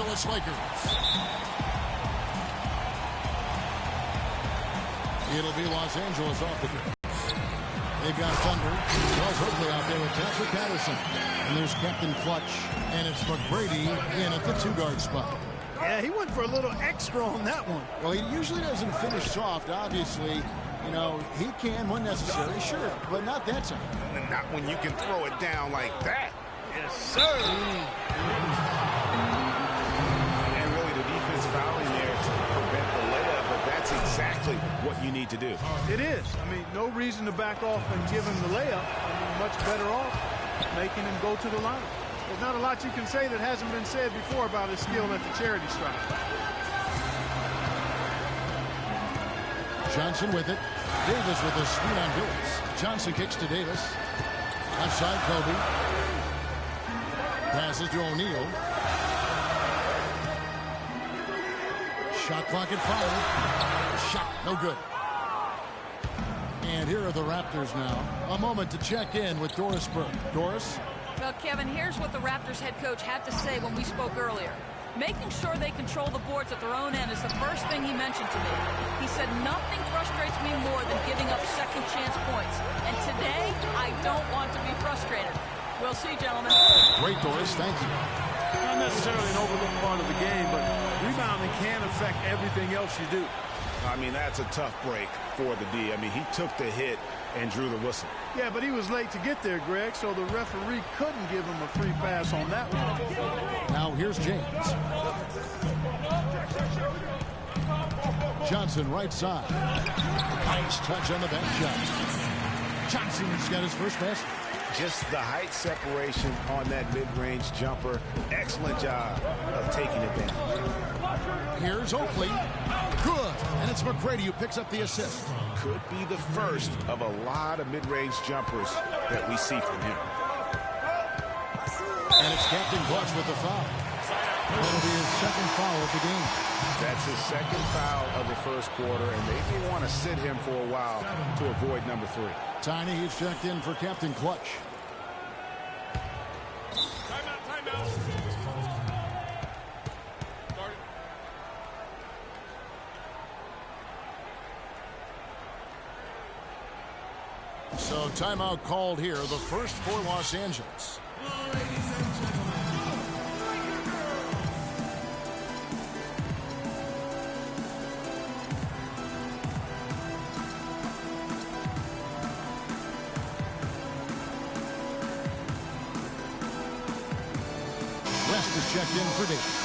Angeles Lakers. It'll be Los Angeles off the dribble. They've got Thunder. Charles Oakley out there with Patrick Patterson. And there's Captain Clutch. And it's McGrady in at the 2-guard spot. Yeah, he went for a little extra on that one. Well, he usually doesn't finish soft, obviously. You know, he can when necessary, sure, but not that time. And not when you can throw it down like that. Yes, sir. And really the defense fouling there to prevent the layup, but that's exactly what you need to do. It is. I mean, no reason to back off and give him the layup. I mean, much better off making him go to the line. There's not a lot you can say that hasn't been said before about his skill at the charity stripe. Johnson with it. Davis with a screen on Billups. Johnson kicks to Davis. Outside Kobe. Passes to O'Neal. Shot clock at 5. Shot no good. And here are the Raptors now. A moment to check in with Doris Burke. Doris? Well, Kevin, here's what the Raptors head coach had to say when we spoke earlier. Making sure they control the boards at their own end is the first thing he mentioned to me. He said nothing frustrates me more than giving up second chance points. And today, I don't want to be frustrated. We'll see, gentlemen. Great, Doris. Thank you. Not necessarily an overlooked part of the game, but rebounding can affect everything else you do. I mean, that's a tough break for the D. I mean, he took the hit and drew the whistle. Yeah, but he was late to get there, Greg, so the referee couldn't give him a free pass on that one. Now here's James. Johnson right side. Nice touch on the back shot. Johnson's got his first basket. Just the height separation on that mid-range jumper. Excellent job of taking it down. Here's Oakley. Good. And it's McGrady who picks up the assist. Could be the first of a lot of mid-range jumpers that we see from him. And it's Captain Clutch with the foul. That'll be his second foul of the game. That's his second foul of the first quarter, and they may want to sit him for a while to avoid number 3. Tiny, he's checked in for Captain Clutch. Timeout. So timeout called here, the first for Los Angeles. West is checked in for Davis.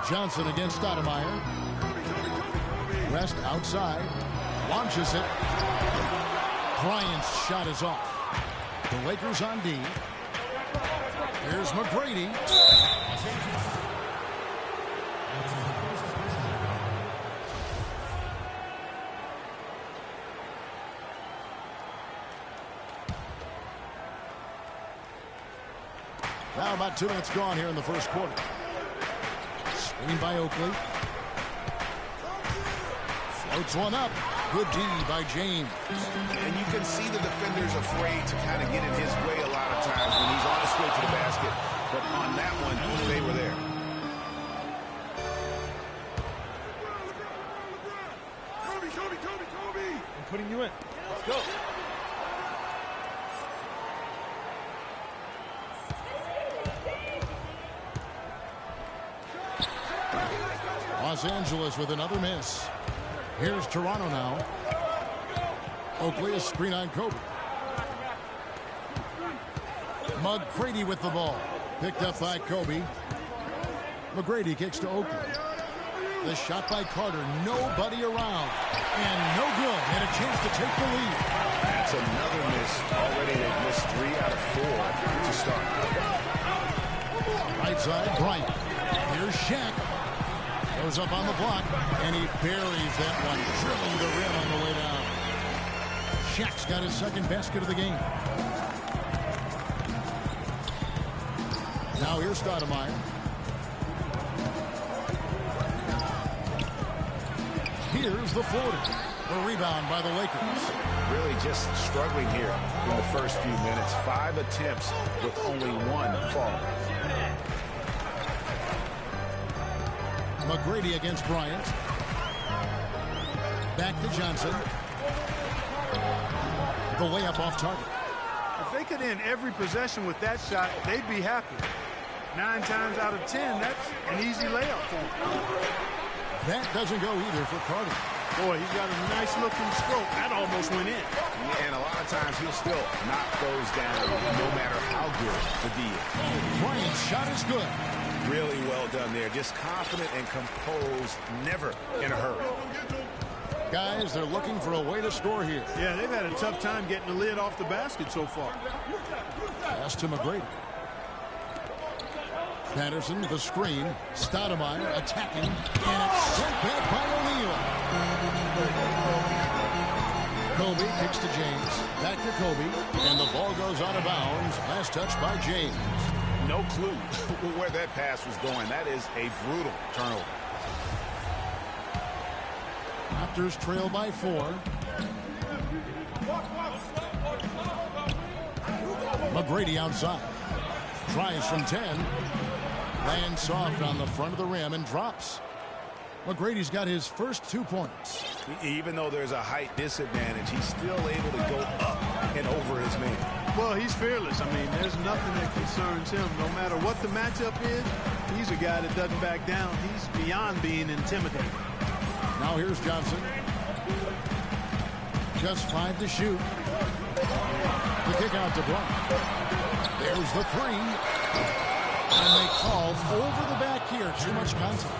Johnson against Stoudemire. West outside. Launches it. Bryant's shot is off. The Lakers on D. Here's McGrady. Now about 2 minutes gone here in the first quarter. Screen by Oakley. Floats one up. Good D by James. And you can see the defender's afraid to kind of get in his way a lot of times when he's on his way to the basket. But on that one, they were there. Kobe! I'm putting you in. Let's go. Los Angeles with another miss. Here's Toronto now. Oakley a screen on Kobe. McGrady with the ball. Picked up by Kobe. McGrady kicks to Oakley. The shot by Carter. Nobody around. And no good. And a chance to take the lead. That's another miss. Already they've missed 3 out of 4 to start. Right side, Bryant. Here's Shaq. Goes up on the block, and he buries that one, drilling the rim on the way down. Shaq's got his second basket of the game. Now here's Stoudemire. Here's the floater. The rebound by the Lakers. Really just struggling here in the first few minutes. 5 attempts with only 1 fall. McGrady against Bryant. Back to Johnson. The layup off target. If they could end every possession with that shot, they'd be happy. 9 times out of 10, that's an easy layup for them. That doesn't go either for Carter. Boy, he's got a nice-looking stroke. That almost went in. Yeah, and a lot of times he'll still knock those down no matter how good the D is. Bryant's shot is good. Really well done there. Just confident and composed, never in a hurry. Guys, they're looking for a way to score here. Yeah, they've had a tough time getting the lid off the basket so far. Pass to McGrady. Patterson, the screen. Stoudemire attacking. And it's sent back by O'Neal. Kobe kicks to James. Back to Kobe. And the ball goes out of bounds. Last touch by James. No clue where that pass was going. That is a brutal turnover. Raptors trail by 4. McGrady outside. Tries from 10. Lands soft on the front of the rim and drops. McGrady's got his first 2 points. Even though there's a height disadvantage, he's still able to go up and over his man. Well, he's fearless. I mean, there's nothing that concerns him. No matter what the matchup is, he's a guy that doesn't back down. He's beyond being intimidating. Now here's Johnson. Just 5 to shoot. The kick out to Bryant. There's the 3. And they call over the back here. Too much contact.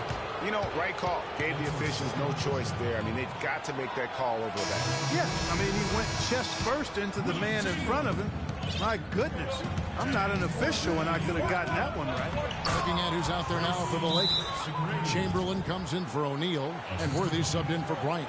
You know, right call. Gave the officials no choice there. I mean, they've got to make that call over the back. Yeah, I mean, he went chest first into the man in front of him. My goodness. I'm not an official, and I could have gotten that one right. Looking at who's out there now for the Lakers. Chamberlain comes in for O'Neal, and Worthy subbed in for Bryant.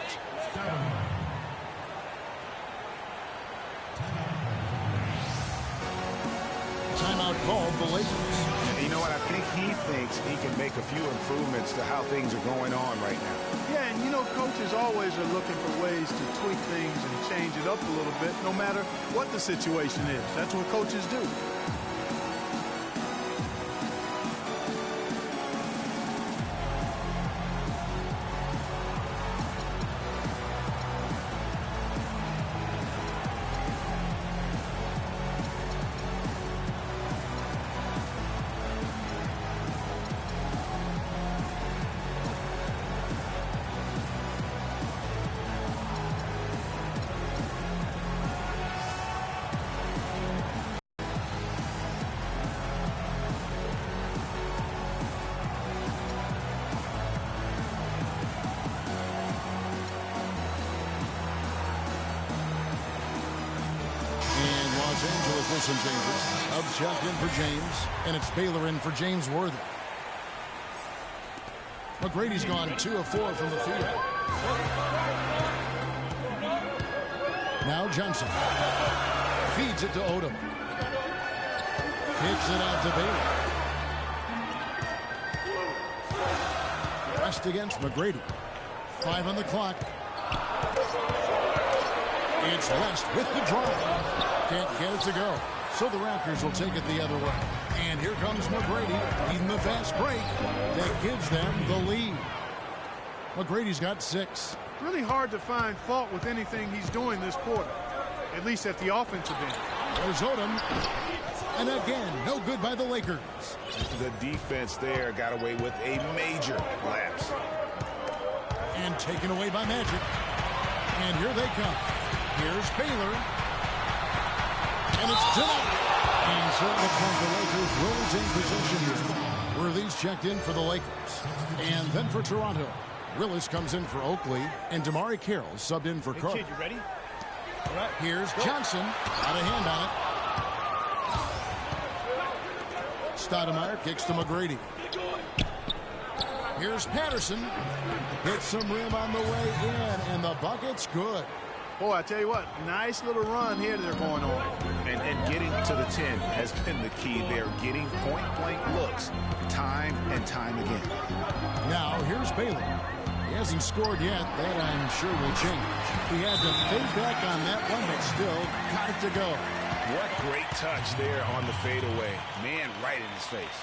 Timeout called the Lakers. And you know what? I think he thinks he can make a few improvements to how things are going on right now. Yeah, and you know, coaches always are looking for ways to tweak things and change it up a little bit, no matter what the situation is. That's what coaches do. Wilson changes. Hubbs checked in for James, and it's Baylor in for James Worthy. McGrady's gone 2 of 4 from the field. Now Johnson feeds it to Odom. Kicks it out to Baylor. Pressed against McGrady. 5 on the clock. It's West with the drive. Can't get it to go. So the Raptors will take it the other way. And here comes McGrady leading the fast break that gives them the lead. McGrady's got 6. Really hard to find fault with anything he's doing this quarter, at least at the offensive end. There's Odom. And again, no good by the Lakers. The defense there got away with a major lapse. And taken away by Magic. And here they come. Here's Baylor. And it's denied. And so it looks like the Lakers will retain possession here. Worthy's checked in for the Lakers. And then for Toronto, Willis comes in for Oakley. And Damari Carroll subbed in for Carter. Kid, you ready? All right. Here's Johnson. Got a hand on it. Stoudemire kicks to McGrady. Here's Patterson. Hits some rim on the way in. And the bucket's good. Boy, I tell you what, nice little run here they're going on. And getting to the 10 has been the key there. Getting point-blank looks time and time again. Now, here's Baylor. He hasn't scored yet. That, I'm sure, will change. He had to fade back on that one, but still got it to go. What great touch there on the fadeaway. Man, right in his face.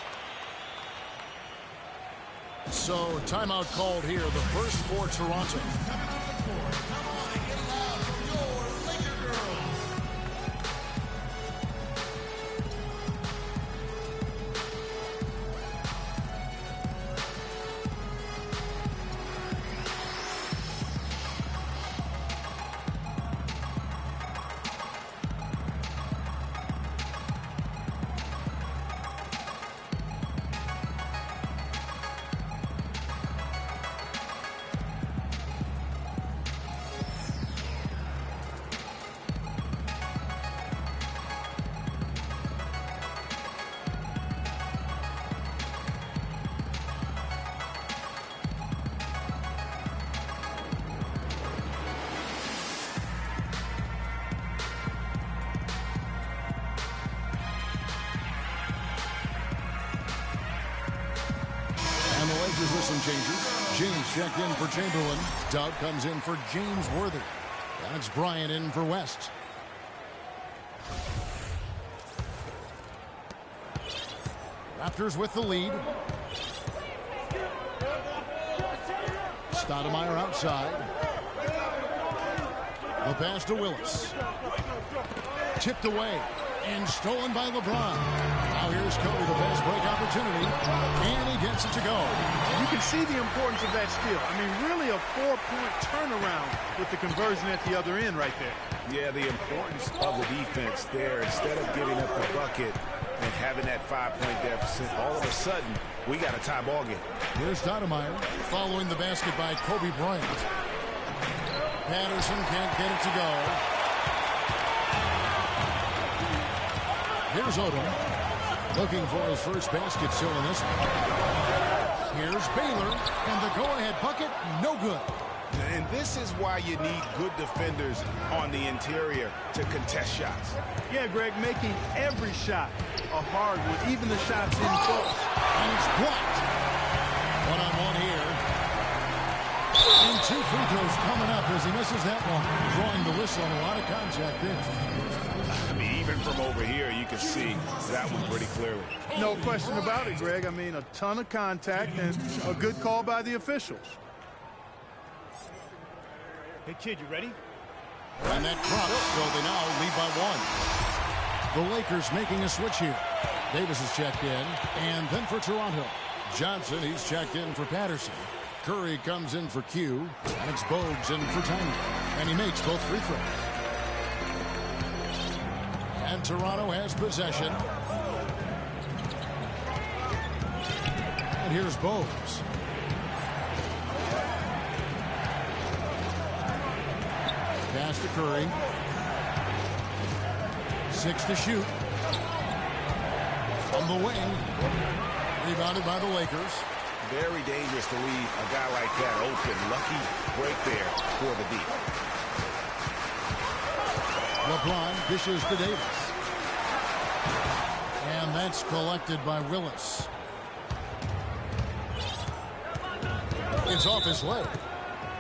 So, timeout called here. The first for Toronto. With some changes. James checked in for Chamberlain. Doug comes in for James Worthy. That's Bryant in for West. Raptors with the lead. Stoudemire outside. The pass to Willis. Tipped away and stolen by LeBron. Now here's Kobe, the fast break opportunity, and he gets it to go. You can see the importance of that steal. I mean, really a 4-point turnaround with the conversion at the other end right there. Yeah, the importance of the defense there. Instead of giving up the bucket and having that 5-point deficit, all of a sudden, we got a tie ball game. Here's Stoudemire following the basket by Kobe Bryant. Patterson can't get it to go. Here's Odom, looking for his first basket still in this one. Here's Baylor, and the go-ahead bucket, no good. And this is why you need good defenders on the interior to contest shots. Yeah, Greg, making every shot a hard one, even the shots in close. And it's blocked. One-on-one here. And 2 free throws coming up as he misses that one. Drawing the whistle on a lot of contact there. I mean, even from over here, you can see that one pretty clearly. No question about it, Greg. I mean, a ton of contact and a good call by the officials. Hey, kid, you ready? And that drops, so they now lead by 1. The Lakers making a switch here. Davis is checked in, and then for Toronto. Johnson, he's checked in for Patterson. Curry comes in for Q, and it's Bogues in for Tiny. And he makes both free throws. And Toronto has possession. And here's Bogues. Pass to Curry. 6 to shoot. On the wing. Rebounded by the Lakers. Very dangerous to leave a guy like that open. Lucky break there for the deep. LeBron dishes to Davis. And that's collected by Willis. It's off his leg.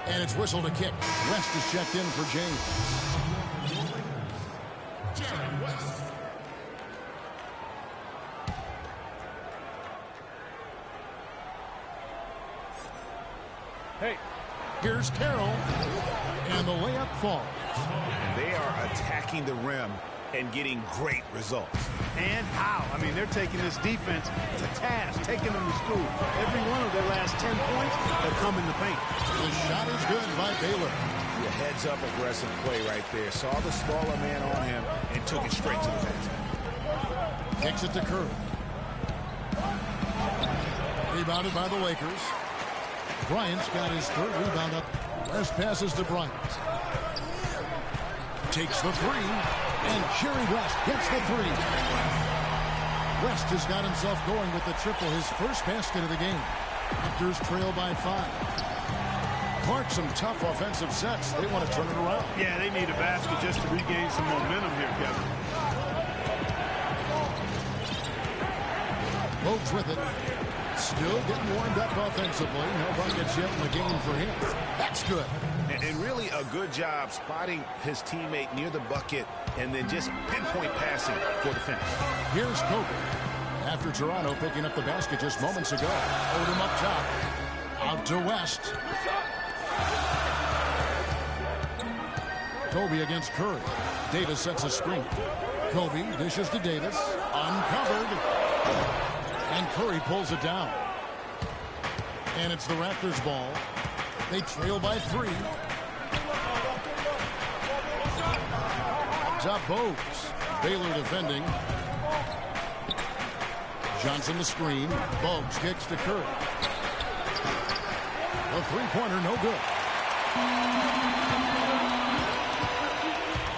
And it's whistled a kick. West is checked in for James. West. Hey. Here's Carroll. And the layup falls. And they are attacking the rim and getting great results. And how? I mean, they're taking this defense to task, taking them to school. Every one of their last 10 points have come in the paint. The shot is good by Baylor. The heads-up aggressive play right there. Saw the smaller man on him and took it straight to the basket. Kicks it to Curry. Rebounded by the Lakers. Bryant's got his third rebound up. Last passes to Bryant. Takes the three. And Jerry West gets the three. West has got himself going with the triple, his first basket of the game. Raptors trail by 5. Clark, some tough offensive sets. They want to turn it around. Yeah, they need a basket just to regain some momentum here, Kevin. Bogues with it. Still getting warmed up offensively. No buckets yet in the game for him. That's good. And really a good job spotting his teammate near the bucket and then just pinpoint passing for the finish. Here's Kobe. After Toronto picking up the basket just moments ago. Odom up top. Out to West. Kobe against Curry. Davis sets a screen. Kobe dishes to Davis. Uncovered. And Curry pulls it down. And it's the Raptors ball. They trail by 3. Up top, Bogues. Baylor defending. Johnson the screen. Bogues kicks to Curry. A three-pointer, no good.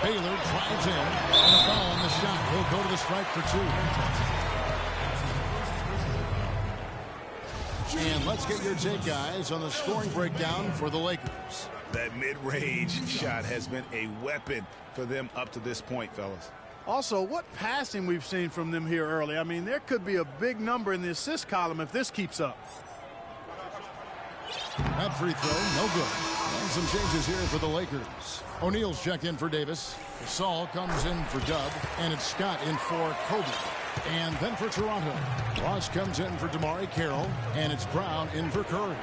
Baylor drives in. And a foul on the shot. He'll go to the strike for 2. And let's get your take, guys, on the scoring breakdown for the Lakers. That mid-range shot has been a weapon for them up to this point, fellas. Also, what passing we've seen from them here early. I mean, there could be a big number in the assist column if this keeps up. That free throw, no good. And some changes here for the Lakers. O'Neal's checked in for Davis. Gasol comes in for Dub. And it's Scott in for Kobe. And then for Toronto, Ross comes in for DeMar Carroll. And it's Brown in for Curry.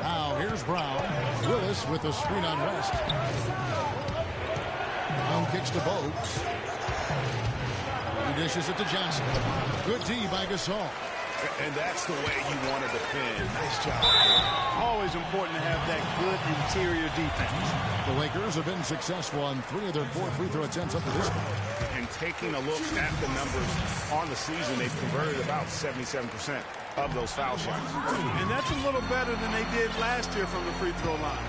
Now here's Brown. Willis with a screen on West. Brown kicks to Bogues. He dishes it to Johnson. Good D by Gasol. And that's the way you want to defend. Nice job. Always important to have that good interior defense. The Lakers have been successful on 3 of their 4 free throw attempts up to this point. And taking a look at the numbers on the season, they've converted about 77% of those foul shots. And that's a little better than they did last year from the free throw line.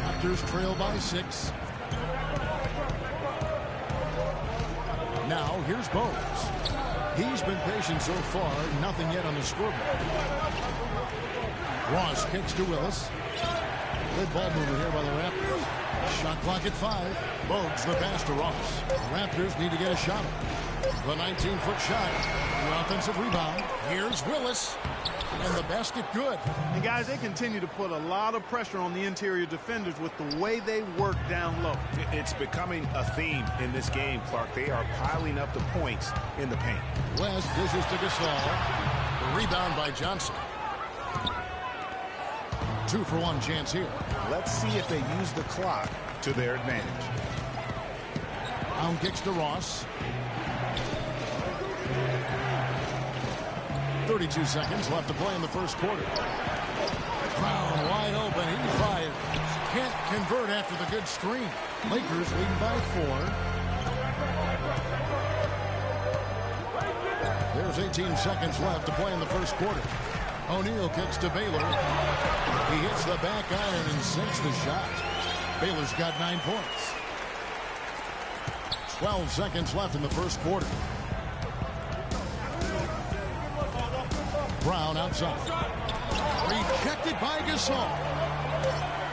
Raptors trail by 6. Now here's Bogues. He's been patient so far, nothing yet on the scoreboard. Ross kicks to Willis. Good ball movement here by the Raptors. Shot clock at 5. Bogues the pass to Ross. The Raptors need to get a shot. The 19-foot shot. The offensive rebound. Here's Willis. And the basket good. And guys, they continue to put a lot of pressure on the interior defenders with the way they work down low. It's becoming a theme in this game, Clark. They are piling up the points in the paint. West dishes to Gasol. The rebound by Johnson. 2-for-1 chance here. Let's see if they use the clock to their advantage. Brown kicks to Ross. 32 seconds left to play in the first quarter. Brown wide open. He fires. Can't convert after the good screen. Lakers leading by 4. There's 18 seconds left to play in the first quarter. O'Neal kicks to Baylor. He hits the back iron and sinks the shot. Baylor's got 9 points. 12 seconds left in the first quarter. Brown outside. Rejected by Gasol.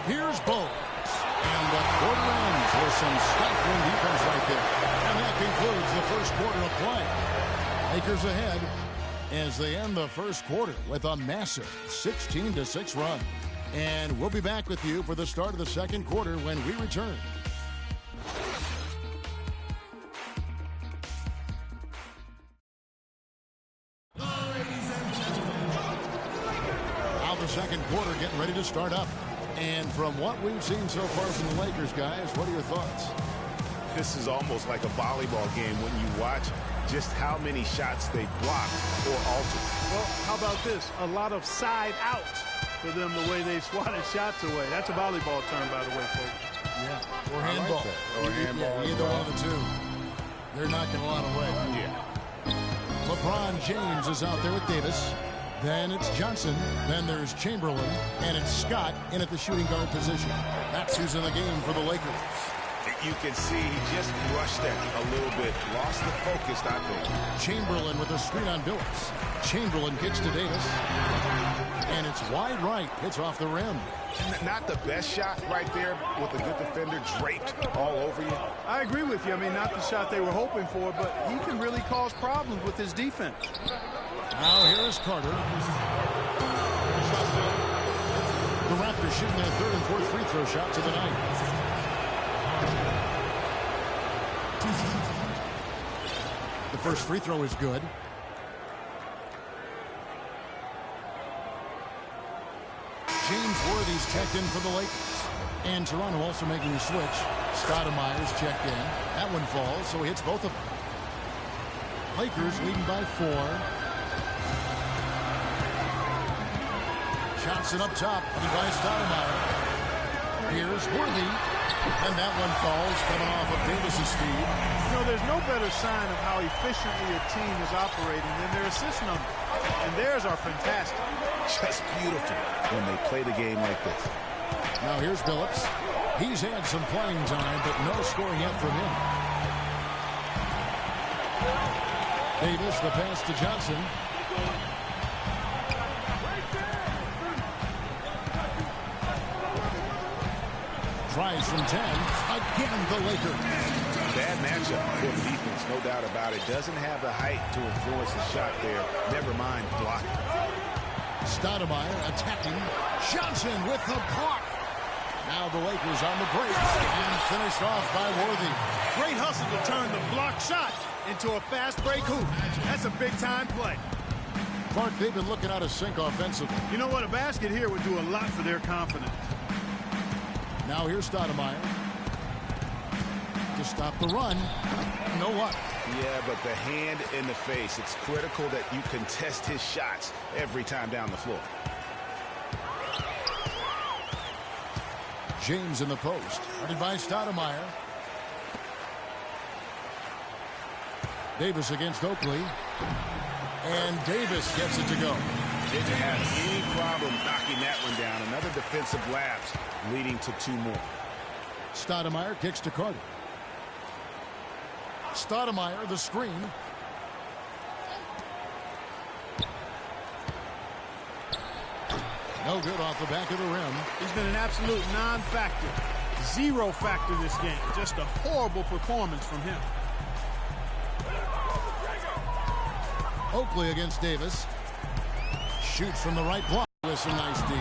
Here's Bogues. And the quarter ends with some stifling defense right there. And that concludes the first quarter of play. Lakers ahead as they end the first quarter with a massive 16-6 run. And we'll be back with you for the start of the second quarter when we return. The second quarter getting ready to start up. And from what we've seen so far from the Lakers, guys, what are your thoughts? This is almost like a volleyball game when you watch just how many shots they blocked or altered. Well, how about this? A lot of side outs for them the way they swatted shots away. That's a volleyball term, by the way, folks. Yeah, or handball. Or handball. Either one of the two. They're knocking a lot away. Yeah. LeBron James is out there with Davis. Then it's Johnson. Then there's Chamberlain. And it's Scott in at the shooting guard position. That's who's in the game for the Lakers. You can see he just rushed it a little bit. Lost the focus out there. Chamberlain with a screen on Billups. Chamberlain kicks to Davis. And it's wide right. Hits off the rim. Not the best shot right there with a good defender draped all over you. I agree with you. I mean, not the shot they were hoping for, but he can really cause problems with his defense. Now here is Carter. Lakers shooting their third and fourth free throw shots of the night. The first free throw is good. James Worthy's checked in for the Lakers. And Toronto also making a switch. Stoudemire's checked in. That one falls, so he hits both of them. Lakers leading by 4. Johnson up top, by Stoudemire. Here's Worthy. And that one falls, coming off of Davis's feed. You know, there's no better sign of how efficiently a team is operating than their assist number. And theirs are fantastic. Just beautiful when they play the game like this. Now here's Billups. He's had some playing time, but no scoring yet from him. Davis, the pass to Johnson. Tries from 10. Again, the Lakers. Bad matchup for the defense, no doubt about it. Doesn't have the height to influence the shot there. Never mind blocking. Stoudemire attacking. Johnson with the block. Now the Lakers on the break. And finished off by Worthy. Great hustle to turn the block shot into a fast break hoop. That's a big-time play. Clark, they've been looking out of sync offensively. You know what? A basket here would do a lot for their confidence. Now here's Stoudemire. To stop the run. No luck. Yeah, but the hand in the face. It's critical that you contest his shots every time down the floor. James in the post. Guarded by Stoudemire. Davis against Oakley. And Davis gets it to go. Didn't have any problem knocking that one down. Another defensive lapse leading to 2 more. Stoudemire kicks to Carter. Stoudemire, the screen. No good off the back of the rim. He's been an absolute non-factor. 0 factor this game. Just a horrible performance from him. Oakley against Davis. Shoots from the right block with some nice D.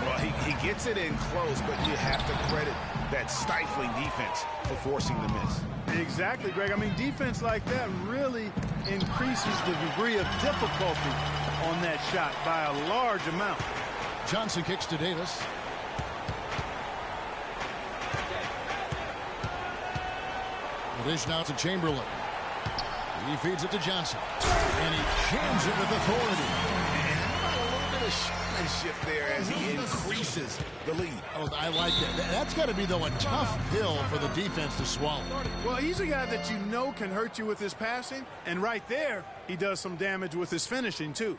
Well, he gets it in close, but you have to credit that stifling defense for forcing the miss. Exactly, Greg. I mean, defense like that really increases the degree of difficulty on that shot by a large amount. Johnson kicks to Davis. The dish now to Chamberlain. He feeds it to Johnson. And he jams it with authority. And a little bit of showmanship there as he increases the lead. Oh, I like it. That's got to be, though, a tough pill for the defense to swallow. Well, he's a guy that you know can hurt you with his passing. And right there, he does some damage with his finishing, too.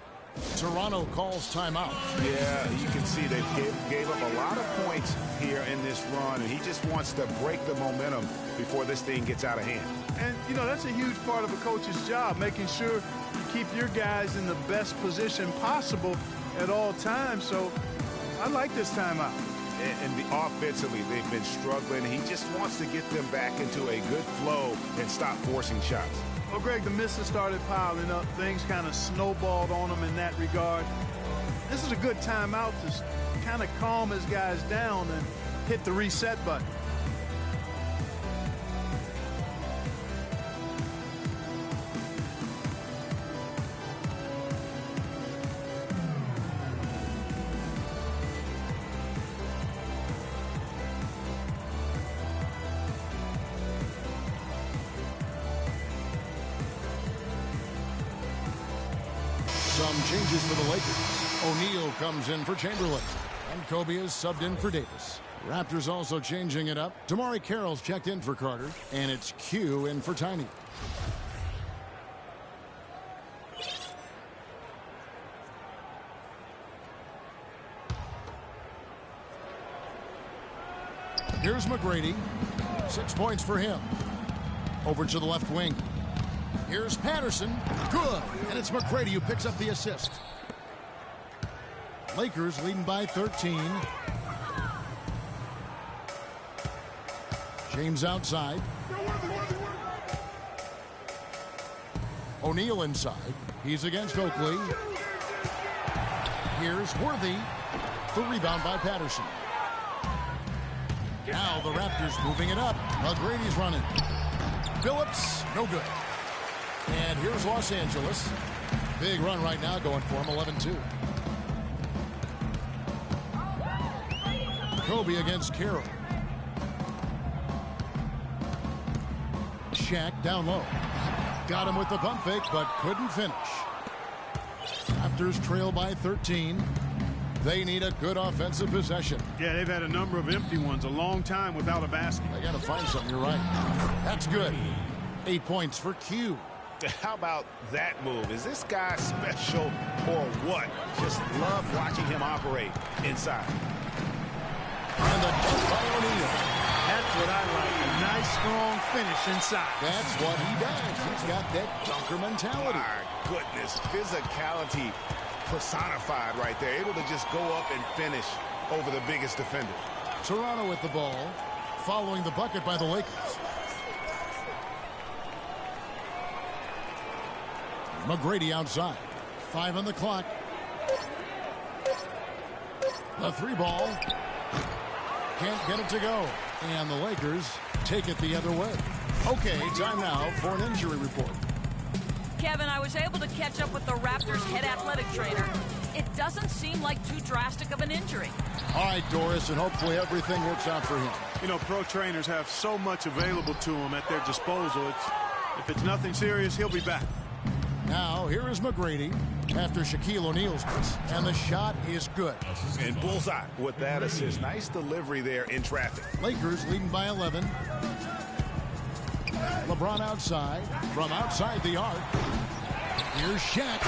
Toronto calls timeout. Yeah, you can see they gave up a lot of points here in this run, and he just wants to break the momentum before this thing gets out of hand. And, you know, that's a huge part of a coach's job, making sure you keep your guys in the best position possible at all times. So I like this timeout. And offensively, they've been struggling. He just wants to get them back into a good flow and stop forcing shots. Well, Greg, the misses started piling up. Things kind of snowballed on him in that regard. This is a good timeout to kind of calm his guys down and hit the reset button. Some changes for the Lakers. O'Neal comes in for Chamberlain. And Kobe is subbed in for Davis. Raptors also changing it up. Damari Carroll's checked in for Carter. And it's Q in for Tiny. Here's McGrady. 6 points for him. Over to the left wing. Here's Patterson. Good. And it's McGrady who picks up the assist. Lakers leading by 13. James outside. O'Neal inside. He's against Oakley. Here's Worthy. The rebound by Patterson. Now the Raptors moving it up. McGrady's running. Phillips, no good. And here's Los Angeles. Big run right now going for him, 11-2. Kobe against Carroll. Shaq down low. Got him with the pump fake, but couldn't finish. Raptors trail by 13. They need a good offensive possession. Yeah, they've had a number of empty ones, a long time without a basket. They got to find something, you're right. That's good. 8 points for Q. How about that move? Is this guy special or what? Just love watching him operate inside. And the dunk by O'Neal. That's what I like, a nice, strong finish inside. That's what he does. He's got that dunker mentality. My goodness, physicality personified right there. Able to just go up and finish over the biggest defender. Toronto with the ball, following the bucket by the Lakers. McGrady outside. 5 on the clock. The 3 ball. Can't get it to go. And the Lakers take it the other way. Okay, time now for an injury report. Kevin, I was able to catch up with the Raptors head athletic trainer. It doesn't seem like too drastic of an injury. All right, Doris, and hopefully everything works out for him. You know, pro trainers have so much available to them at their disposal. If it's nothing serious, he'll be back. Now, here is McGrady after Shaquille O'Neal's miss. And the shot is good. And bullseye with that assist. Nice delivery there in traffic. Lakers leading by 11. LeBron outside. From outside the arc. Here's Shaq.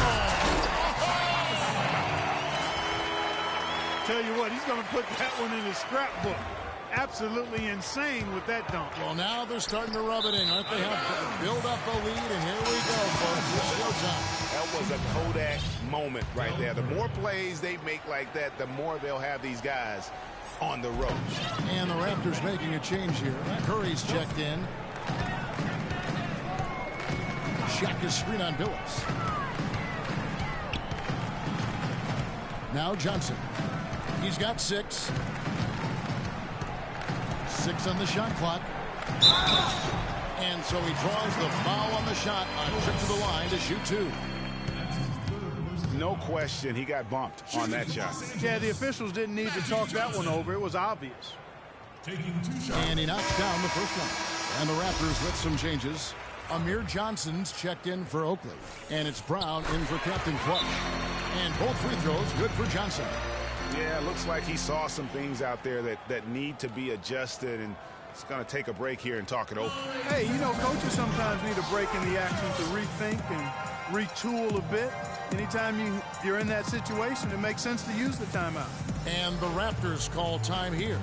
Tell you what, he's going to put that one in his scrapbook. Absolutely insane with that dunk. Well, now they're starting to rub it in, aren't they? Have build up a lead, and here we go, folks. It's showtime. That was a Kodak moment right there. The more plays they make like that, the more they'll have these guys on the ropes. And the Raptors making a change here. Curry's checked in. Shaq is screen on Billups. Now Johnson. He's got 6. 6 on the shot clock. And so he draws the foul on the shot on a trip to the line to shoot 2. No question, he got bumped on that shot. Yeah, the officials didn't need to talk that one over. It was obvious. And he knocks down the first one. And the Raptors with some changes. Amir Johnson's checked in for Oakley. And it's Brown in for Captain Clutch. And both free throws good for Johnson. Yeah, looks like he saw some things out there that need to be adjusted, and it's going to take a break here and talk it over. Hey, you know, coaches sometimes need a break in the action to rethink and retool a bit. Anytime you're in that situation, it makes sense to use the timeout. And the Raptors call time here.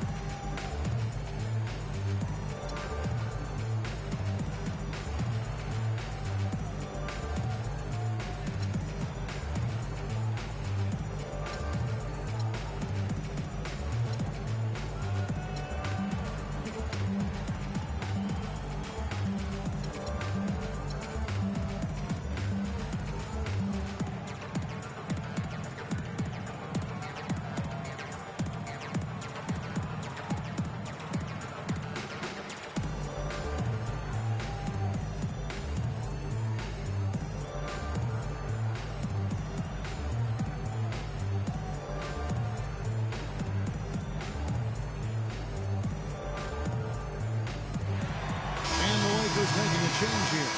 Making a change here.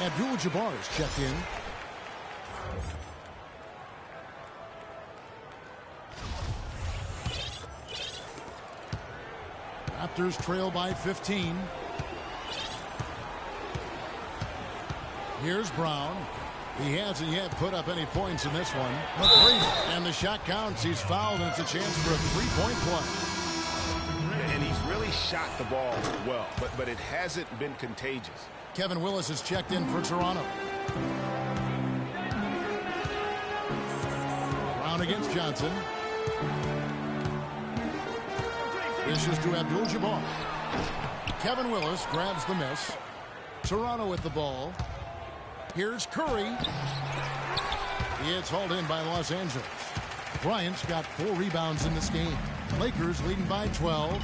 Abdul-Jabbar is checked in. Raptors trail by 15. Here's Brown. He hasn't yet put up any points in this one. McGrady, and the shot counts. He's fouled, and it's a chance for a three-point play. And he's really shot the ball well, but it hasn't been contagious. Kevin Willis is checked in for Toronto. Brown against Johnson. Dishes to Abdul-Jabbar. Kevin Willis grabs the miss. Toronto with the ball. Here's Curry. It's hauled in by Los Angeles. Bryant's got 4 rebounds in this game. Lakers leading by 12.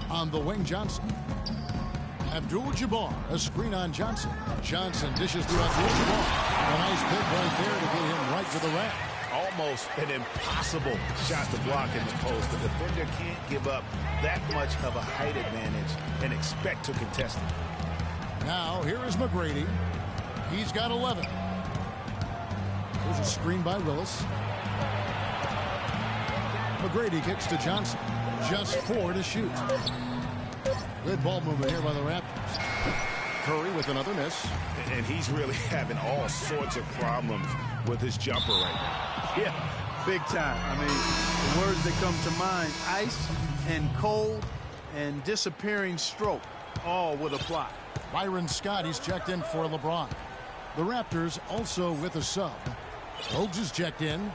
On the wing, Johnson. Abdul-Jabbar, a screen on Johnson. Johnson dishes to Abdul-Jabbar. A nice pick right there to get him right to the rack. Almost an impossible shot to block in the post. The defender can't give up that much of a height advantage and expect to contest it. Now, here is McGrady. He's got 11. There's a screen by Willis. McGrady kicks to Johnson. Just 4 to shoot. Good ball movement here by the Raptors. Curry with another miss. And he's really having all sorts of problems with his jumper right now. Yeah, big time. I mean, the words that come to mind, ice and cold and disappearing stroke, all would apply. Byron Scott, he's checked in for LeBron. The Raptors also with a sub. Bogues is checked in.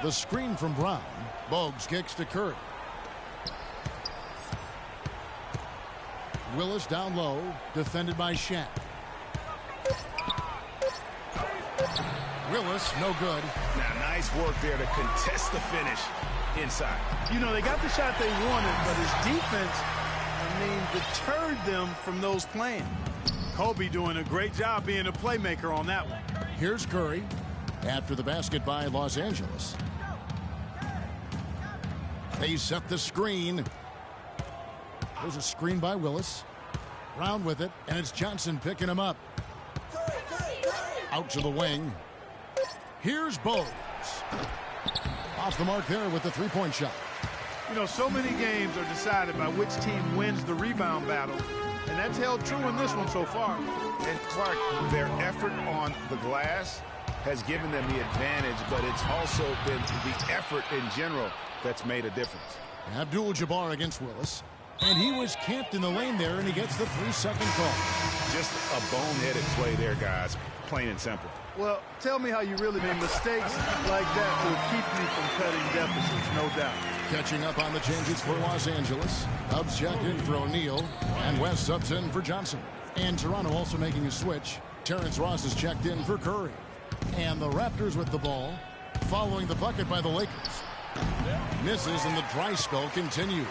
The screen from Brown. Bogues kicks to Curry. Willis down low, defended by Shaq. Willis, no good. Now, nice work there to contest the finish inside. You know, they got the shot they wanted, but his defense, deterred them from those plans. Kobe doing a great job being a playmaker on that one. Here's Curry after the basket by Los Angeles. They set the screen. There's a screen by Willis. Brown with it, and it's Johnson picking him up. Out to the wing. Here's Bogues. Off the mark there with the three-point shot. You know, so many games are decided by which team wins the rebound battle, and that's held true in this one so far. And Clark, their effort on the glass has given them the advantage, but it's also been the effort in general that's made a difference. Abdul-Jabbar against Willis. And he was camped in the lane there, and he gets the 3-second call. Just a boneheaded play there, guys. Plain and simple. Well, tell me how you really made mistakes like that will keep you from cutting deficits, no doubt. Catching up on the changes for Los Angeles. Dubs checked in for O'Neal, and West subs in for Johnson. And Toronto also making a switch. Terrence Ross is checked in for Curry. And the Raptors with the ball, following the bucket by the Lakers. Misses, and the dry spell continues.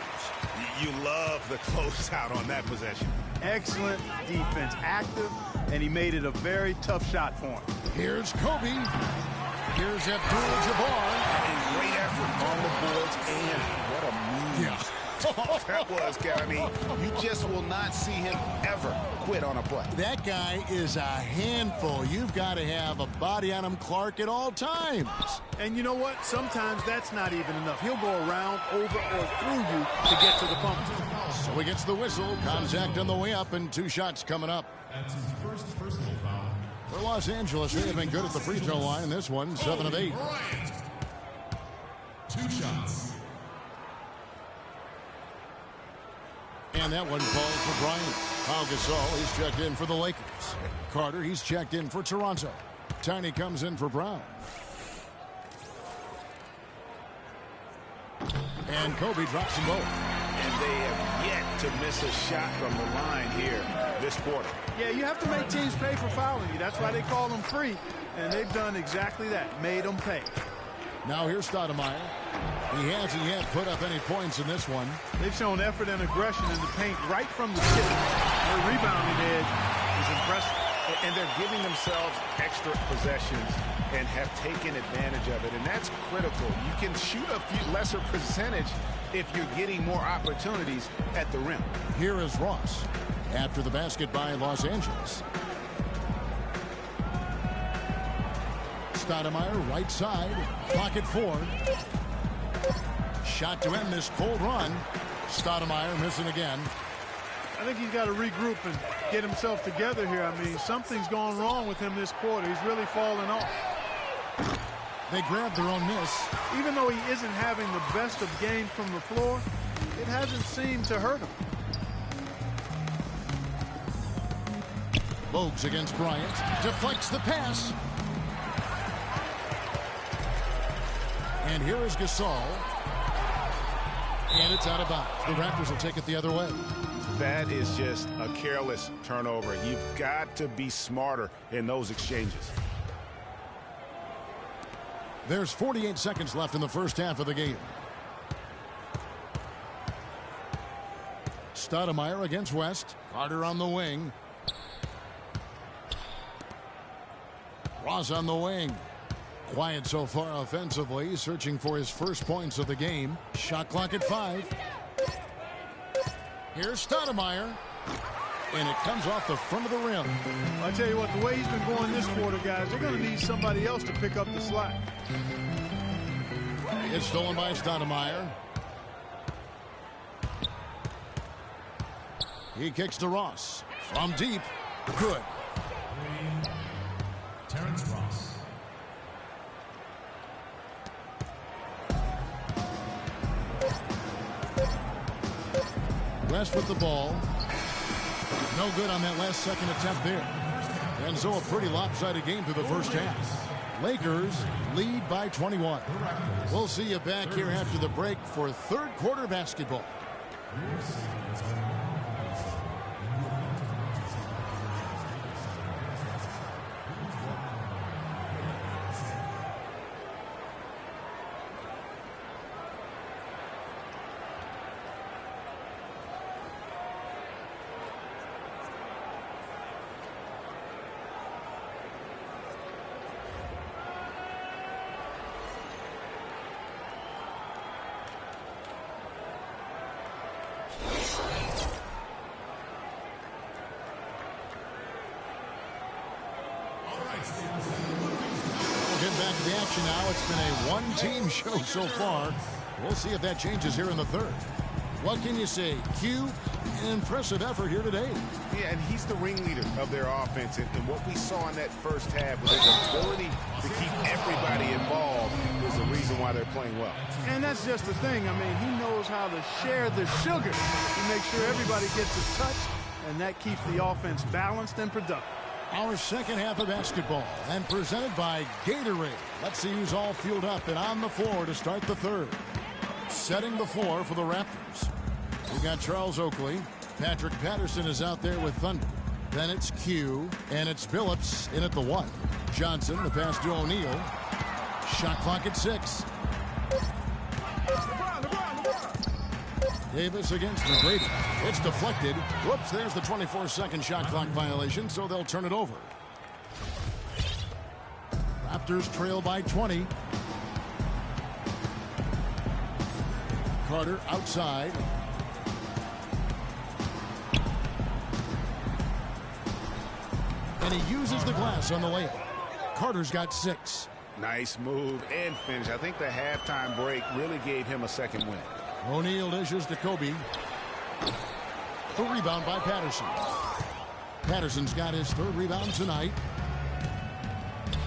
You love the closeout on that possession. Excellent defense, active, and he made it a very tough shot for him. Here's Kobe. Here's Abdul-Jabbar. And great effort on the boards, and what a move. Yeah. That was, I mean, you just will not see him ever quit on a play. That guy is a handful. You've got to have a body on him, Clark, at all times. And you know what? Sometimes that's not even enough. He'll go around, over, or through you to get to the bump. So he gets the whistle. Contact on the way up, and 2 shots coming up. That's his first personal foul. For Los Angeles, they have been good at the free throw line. This one, 7 of 8. Bryant. 2 shots. And that one falls for Bryant. Pau Gasol, he's checked in for the Lakers. Carter, he's checked in for Toronto. Tiny comes in for Brown. And Kobe drops them both. And they have yet to miss a shot from the line here this quarter. Yeah, you have to make teams pay for fouling you. That's why they call them free. And they've done exactly that, made them pay. Now here's Stoudemire. He hasn't yet put up any points in this one. They've shown effort and aggression in the paint right from the tip. Their rebounding edge is impressive. And they're giving themselves extra possessions and have taken advantage of it. And that's critical. You can shoot a few lesser percentage if you're getting more opportunities at the rim. Here is Ross after the basket by Los Angeles. Stoudemire, right side, pocket 4. Shot to end this cold run. Stoudemire missing again. I think he's got to regroup and get himself together here. I mean, something's gone wrong with him this quarter. He's really fallen off. They grabbed their own miss. Even though he isn't having the best of games from the floor, it hasn't seemed to hurt him. Bogues against Bryant. Deflects the pass. And here is Gasol. And it's out of bounds. The Raptors will take it the other way. That is just a careless turnover. You've got to be smarter in those exchanges. There's 48 seconds left in the first half of the game. Stoudemire against West. Carter on the wing. Ross on the wing. Quiet so far offensively, searching for his first points of the game. Shot clock at 5. Here's Stoudemire. And it comes off the front of the rim. I tell you what, the way he's been going this quarter, guys, they're going to need somebody else to pick up the slack. It's stolen by Stoudemire. He kicks to Ross. From deep. Good. Terrence Ross. West with the ball. No good on that last second attempt there. And so a pretty lopsided game through the first half. Lakers lead by 21. We'll see you back here after the break for third quarter basketball. Getting back to the action now. It's been a one-team show so far. We'll see if that changes here in the third. What can you say? Q, an impressive effort here today. Yeah, and he's the ringleader of their offense. And what we saw in that first half was his ability to keep everybody involved is the reason why they're playing well. And that's just the thing. I mean, he knows how to share the sugar to make sure everybody gets a touch, and that keeps the offense balanced and productive. Our second half of basketball, and presented by Gatorade. Let's see who's all fueled up and on the floor to start the third. Setting the floor for the Raptors. We got Charles Oakley. Patrick Patterson is out there with Thunder. Then it's Q, and it's Billups in at the 1. Johnson, the pass to O'Neal. Shot clock at 6. Davis against McGrady. It's deflected. Whoops, there's the 24-second shot clock violation, so they'll turn it over. Raptors trail by 20. Carter outside. And he uses the glass on the layup. Carter's got 6. Nice move and finish. I think the halftime break really gave him a second win. O'Neal dishes to Kobe. The rebound by Patterson. Patterson's got his third rebound tonight.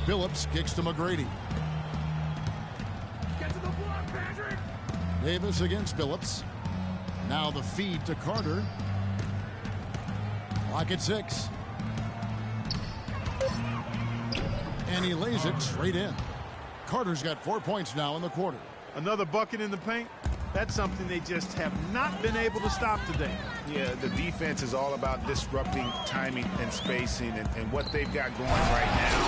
Billups kicks to McGrady. Get to the block, Patrick! Davis against Billups. Now the feed to Carter. Clock at 6. And he lays it straight in. Carter's got 4 points now in the quarter. Another bucket in the paint. That's something they just have not been able to stop today. Yeah, the defense is all about disrupting timing and spacing, and what they've got going right now.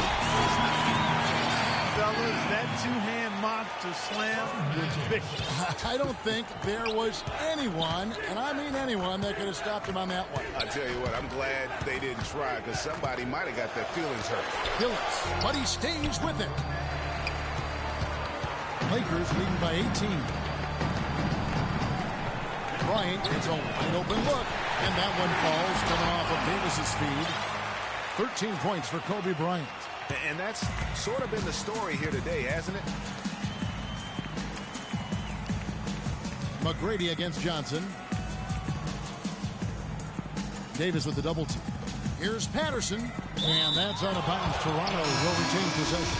Fellas, that two-hand monster slam was vicious. I don't think there was anyone, and I mean anyone, that could have stopped him on that one. I tell you what, I'm glad they didn't try, because somebody might have got their feelings hurt. Billups, but he stays with it. Lakers leading by 18. Bryant gets a wide open look, and that one falls coming off of Davis's speed. 13 points for Kobe Bryant. And that's sort of been the story here today, hasn't it? McGrady against Johnson. Davis with the double team. Here's Patterson, and that's out of bounds. Toronto will retain possession.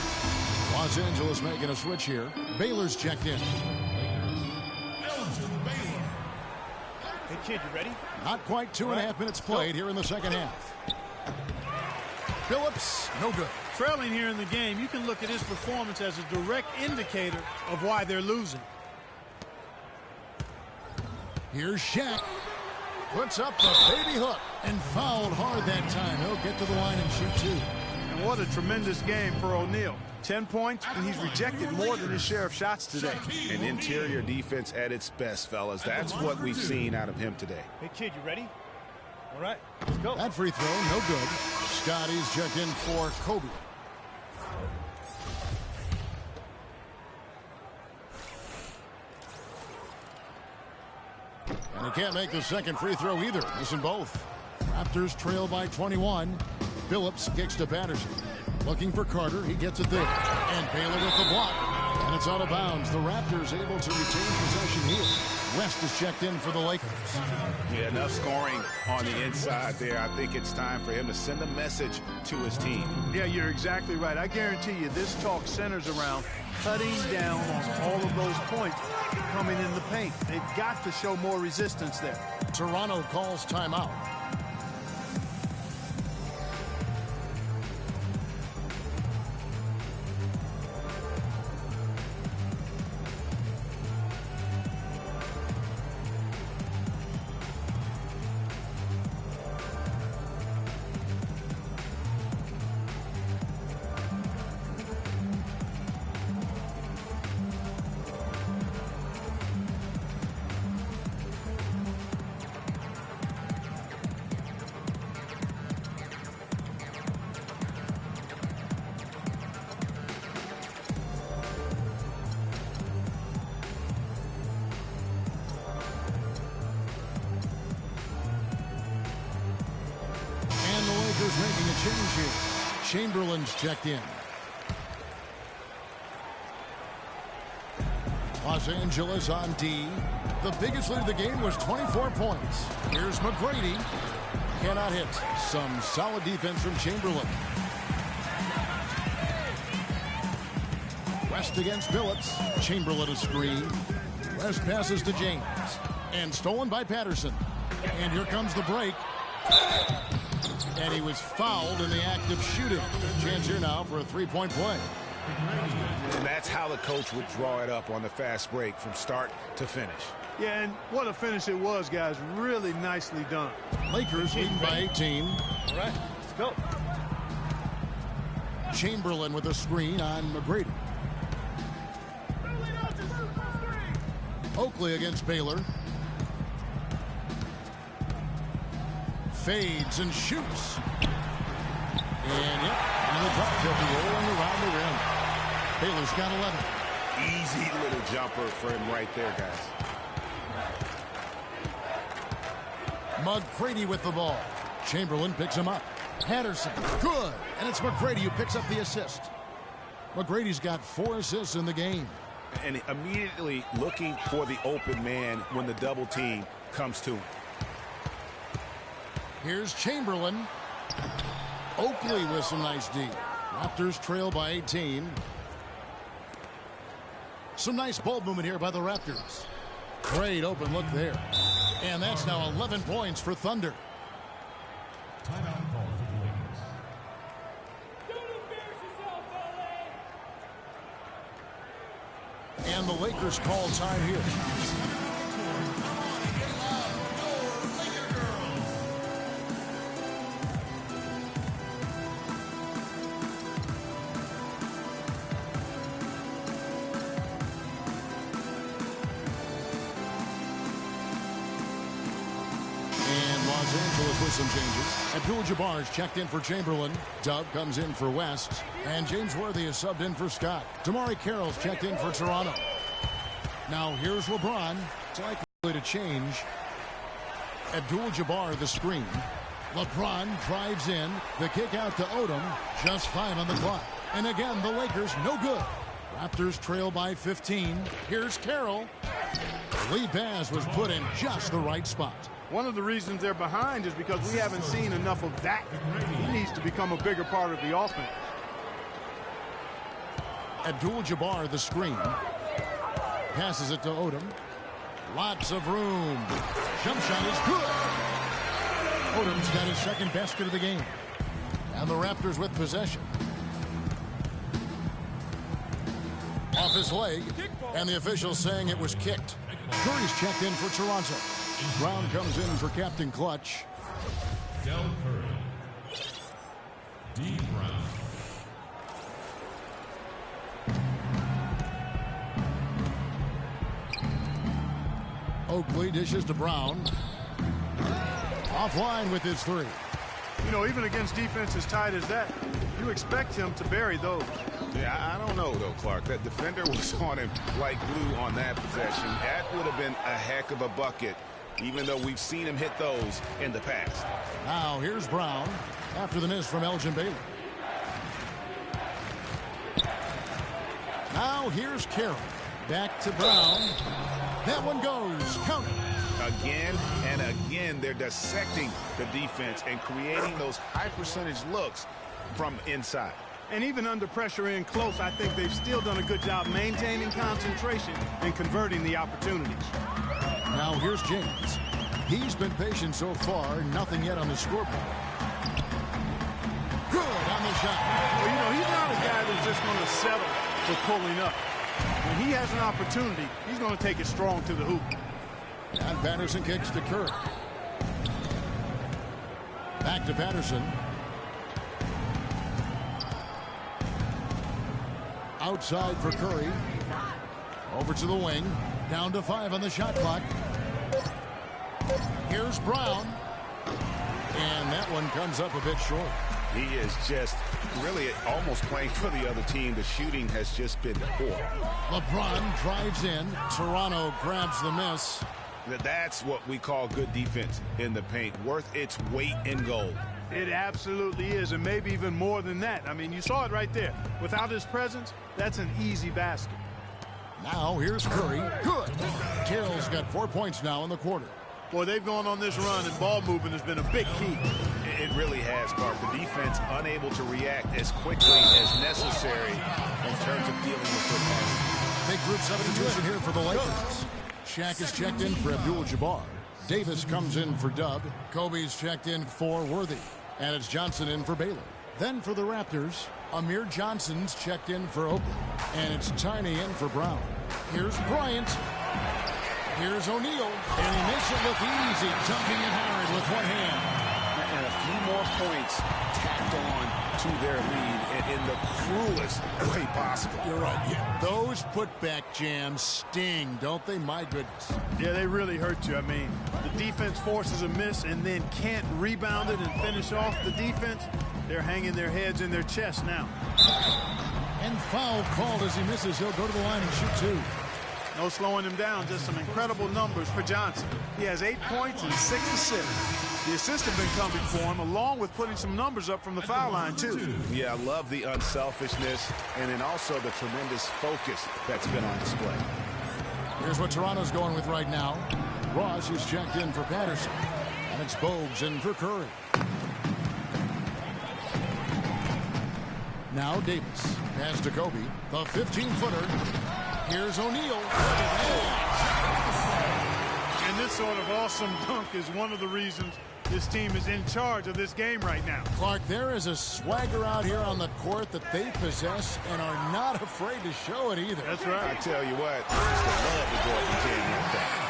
Los Angeles making a switch here. Baylor's checked in. Hey, kid, you ready? Not quite 2.5 minutes played here in the second half. Billups, no good. Trailing here in the game, you can look at his performance as a direct indicator of why they're losing. Here's Shaq. Puts up the baby hook and fouled hard that time. He'll get to the line and shoot 2. And what a tremendous game for O'Neal. 10 points, and he's rejected more than his share of shots today. An interior defense at its best, fellas. That's what we've seen out of him today. Hey, kid, you ready? All right, let's go. That free throw, no good. Scotty's checked in for Kobe. And he can't make the second free throw either. Missing both. Raptors trail by 21. Phillips kicks to Patterson. Looking for Carter. He gets it there. And Baylor with the block. And it's out of bounds. The Raptors able to retain possession here. West is checked in for the Lakers. Yeah, enough scoring on the inside there. I think it's time for him to send a message to his team. Yeah, you're exactly right. I guarantee you this talk centers around cutting down on all of those points coming in the paint. They've got to show more resistance there. Toronto calls timeout. Making a change here. Chamberlain's checked in. Los Angeles on D. The biggest lead of the game was 24 points. Here's McGrady. Cannot hit. Some solid defense from Chamberlain. West against Phillips. Chamberlain a screen. West passes to James. And stolen by Patterson. And here comes the break. And he was fouled in the act of shooting. Chance here now for a three-point play. And that's how the coach would draw it up on the fast break from start to finish. Yeah, and what a finish it was, guys. Really nicely done. Lakers leading by 18. All right, let's go. Chamberlain with a screen on McGrady. Oakley against Baylor. Fades and shoots. And yep, and the drop he'll be rolling around the rim. Baylor's got 11. Easy little jumper for him right there, guys. McGrady with the ball. Chamberlain picks him up. Patterson, good. And it's McGrady who picks up the assist. McGrady's got 4 assists in the game. And immediately looking for the open man when the double team comes to him. Here's Chamberlain. Oakley with some nice D. Raptors trail by 18. Some nice ball movement here by the Raptors. Great open look there. And that's now 11 points for Thunder. Timeout call for the Lakers. And the Lakers call time here. Los Angeles with some changes. Abdul-Jabbar's checked in for Chamberlain. Doug comes in for West. And James Worthy is subbed in for Scott. Damari Carroll's checked in for Toronto. Now here's LeBron. It's likely to change. Abdul-Jabbar the screen. LeBron drives in. The kick out to Odom. Just 5 on the clock. And again, the Lakers no good. Raptors trail by 15. Here's Carroll. The lead pass was put in just the right spot. One of the reasons they're behind is because we haven't seen enough of that. He needs to become a bigger part of the offense. Abdul-Jabbar the screen. Passes it to Odom. Lots of room. Jump shot is good. Odom's got his second basket of the game. And the Raptors with possession. Off his leg. And the officials saying it was kicked. Curry's checked in for Toronto. Brown comes in for Captain Clutch. Del Curry. D. Brown. Oakley dishes to Brown. Offline with his three. You know, even against defense as tight as that, you expect him to bury those. Yeah, I don't know, though, Clark. That defender was on him like glue on that possession. That would have been a heck of a bucket, even though we've seen him hit those in the past. Now here's Brown after the miss from Elgin Baylor. Now here's Carroll. Back to Brown. That one goes. Count it. Again and again, they're dissecting the defense and creating those high-percentage looks from inside. And even under pressure in close, I think they've still done a good job maintaining concentration and converting the opportunities. Now here's James. He's been patient so far. Nothing yet on the scoreboard. Good on the shot. Well, you know, he's not a guy that's just going to settle for pulling up. When he has an opportunity, he's going to take it strong to the hoop. And Patterson kicks to Curry. Back to Patterson. Outside for Curry. Over to the wing. Down to 5 on the shot clock. Here's Brown. And that one comes up a bit short. He is just really almost playing for the other team. The shooting has just been poor. LeBron drives in. Toronto grabs the miss. That's what we call good defense in the paint. Worth its weight in gold. It absolutely is, and maybe even more than that. I mean, you saw it right there. Without his presence, that's an easy basket. Now here's Curry. Good. Carroll's got 4 points now in the quarter. Boy, they've gone on this run, and ball movement has been a big key. It really has, Clark. The defense unable to react as quickly as necessary in terms of dealing with football. Big group substitution here for the Lakers. Shaq is checked in for Abdul-Jabbar. Davis comes in for Dub. Kobe's checked in for Worthy. And it's Johnson in for Baylor. Then for the Raptors, Amir Johnson's checked in for Oakley. And it's Tiny in for Brown. Here's Bryant. Here's O'Neal. And he makes it look easy, dunking it hard with one hand. And a few more points tacked on to their lead in the cruelest way possible. You're right. Yeah. Those putback jams sting, don't they? My goodness. Yeah, they really hurt you. I mean, the defense forces a miss and then can't rebound it and finish off the defense. They're hanging their heads in their chest now. And foul called as he misses. He'll go to the line and shoot 2. No slowing him down. Just some incredible numbers for Johnson. He has 8 points and 6 assists. The assists have been coming for him, along with putting some numbers up from the foul line, too. Yeah, I love the unselfishness and then also the tremendous focus that's been on display. Here's what Toronto's going with right now. Ross is checked in for Patterson. And it's Bogues in for Curry. Now Davis. Pass to Kobe. The 15-footer. Here's O'Neal. And this sort of awesome dunk is one of the reasons this team is in charge of this game right now. Clark, there is a swagger out here on the court that they possess and are not afraid to show it either. That's right. I tell you what, I used to love the Gordon jam like that.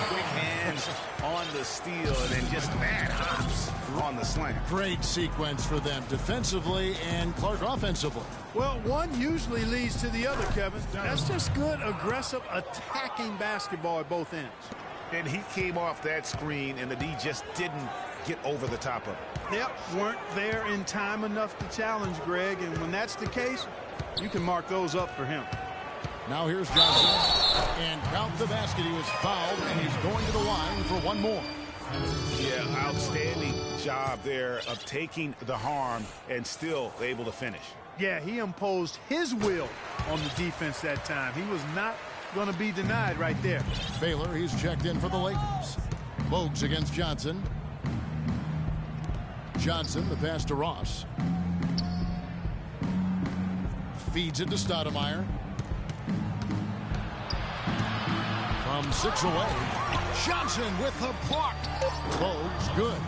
Quick hands on the steal and then just mad hops on the slam. Great sequence for them defensively and Clark offensively. Well, one usually leads to the other, Kevin. That's just good, aggressive, attacking basketball at both ends. And he came off that screen, and the D just didn't get over the top of it. Yep, weren't there in time enough to challenge Greg, and when that's the case, you can mark those up for him. Now here's Johnson, and count the basket. He was fouled, and he's going to the line for one more. Yeah, outstanding job there of taking the harm and still able to finish. Yeah, he imposed his will on the defense that time. He was not going to be denied right there. Baylor, he's checked in for the Lakers. Bogues against Johnson. Johnson, the pass to Ross. Feeds it to Stoudemire. From 6 away. Johnson with the block. Bogues, good.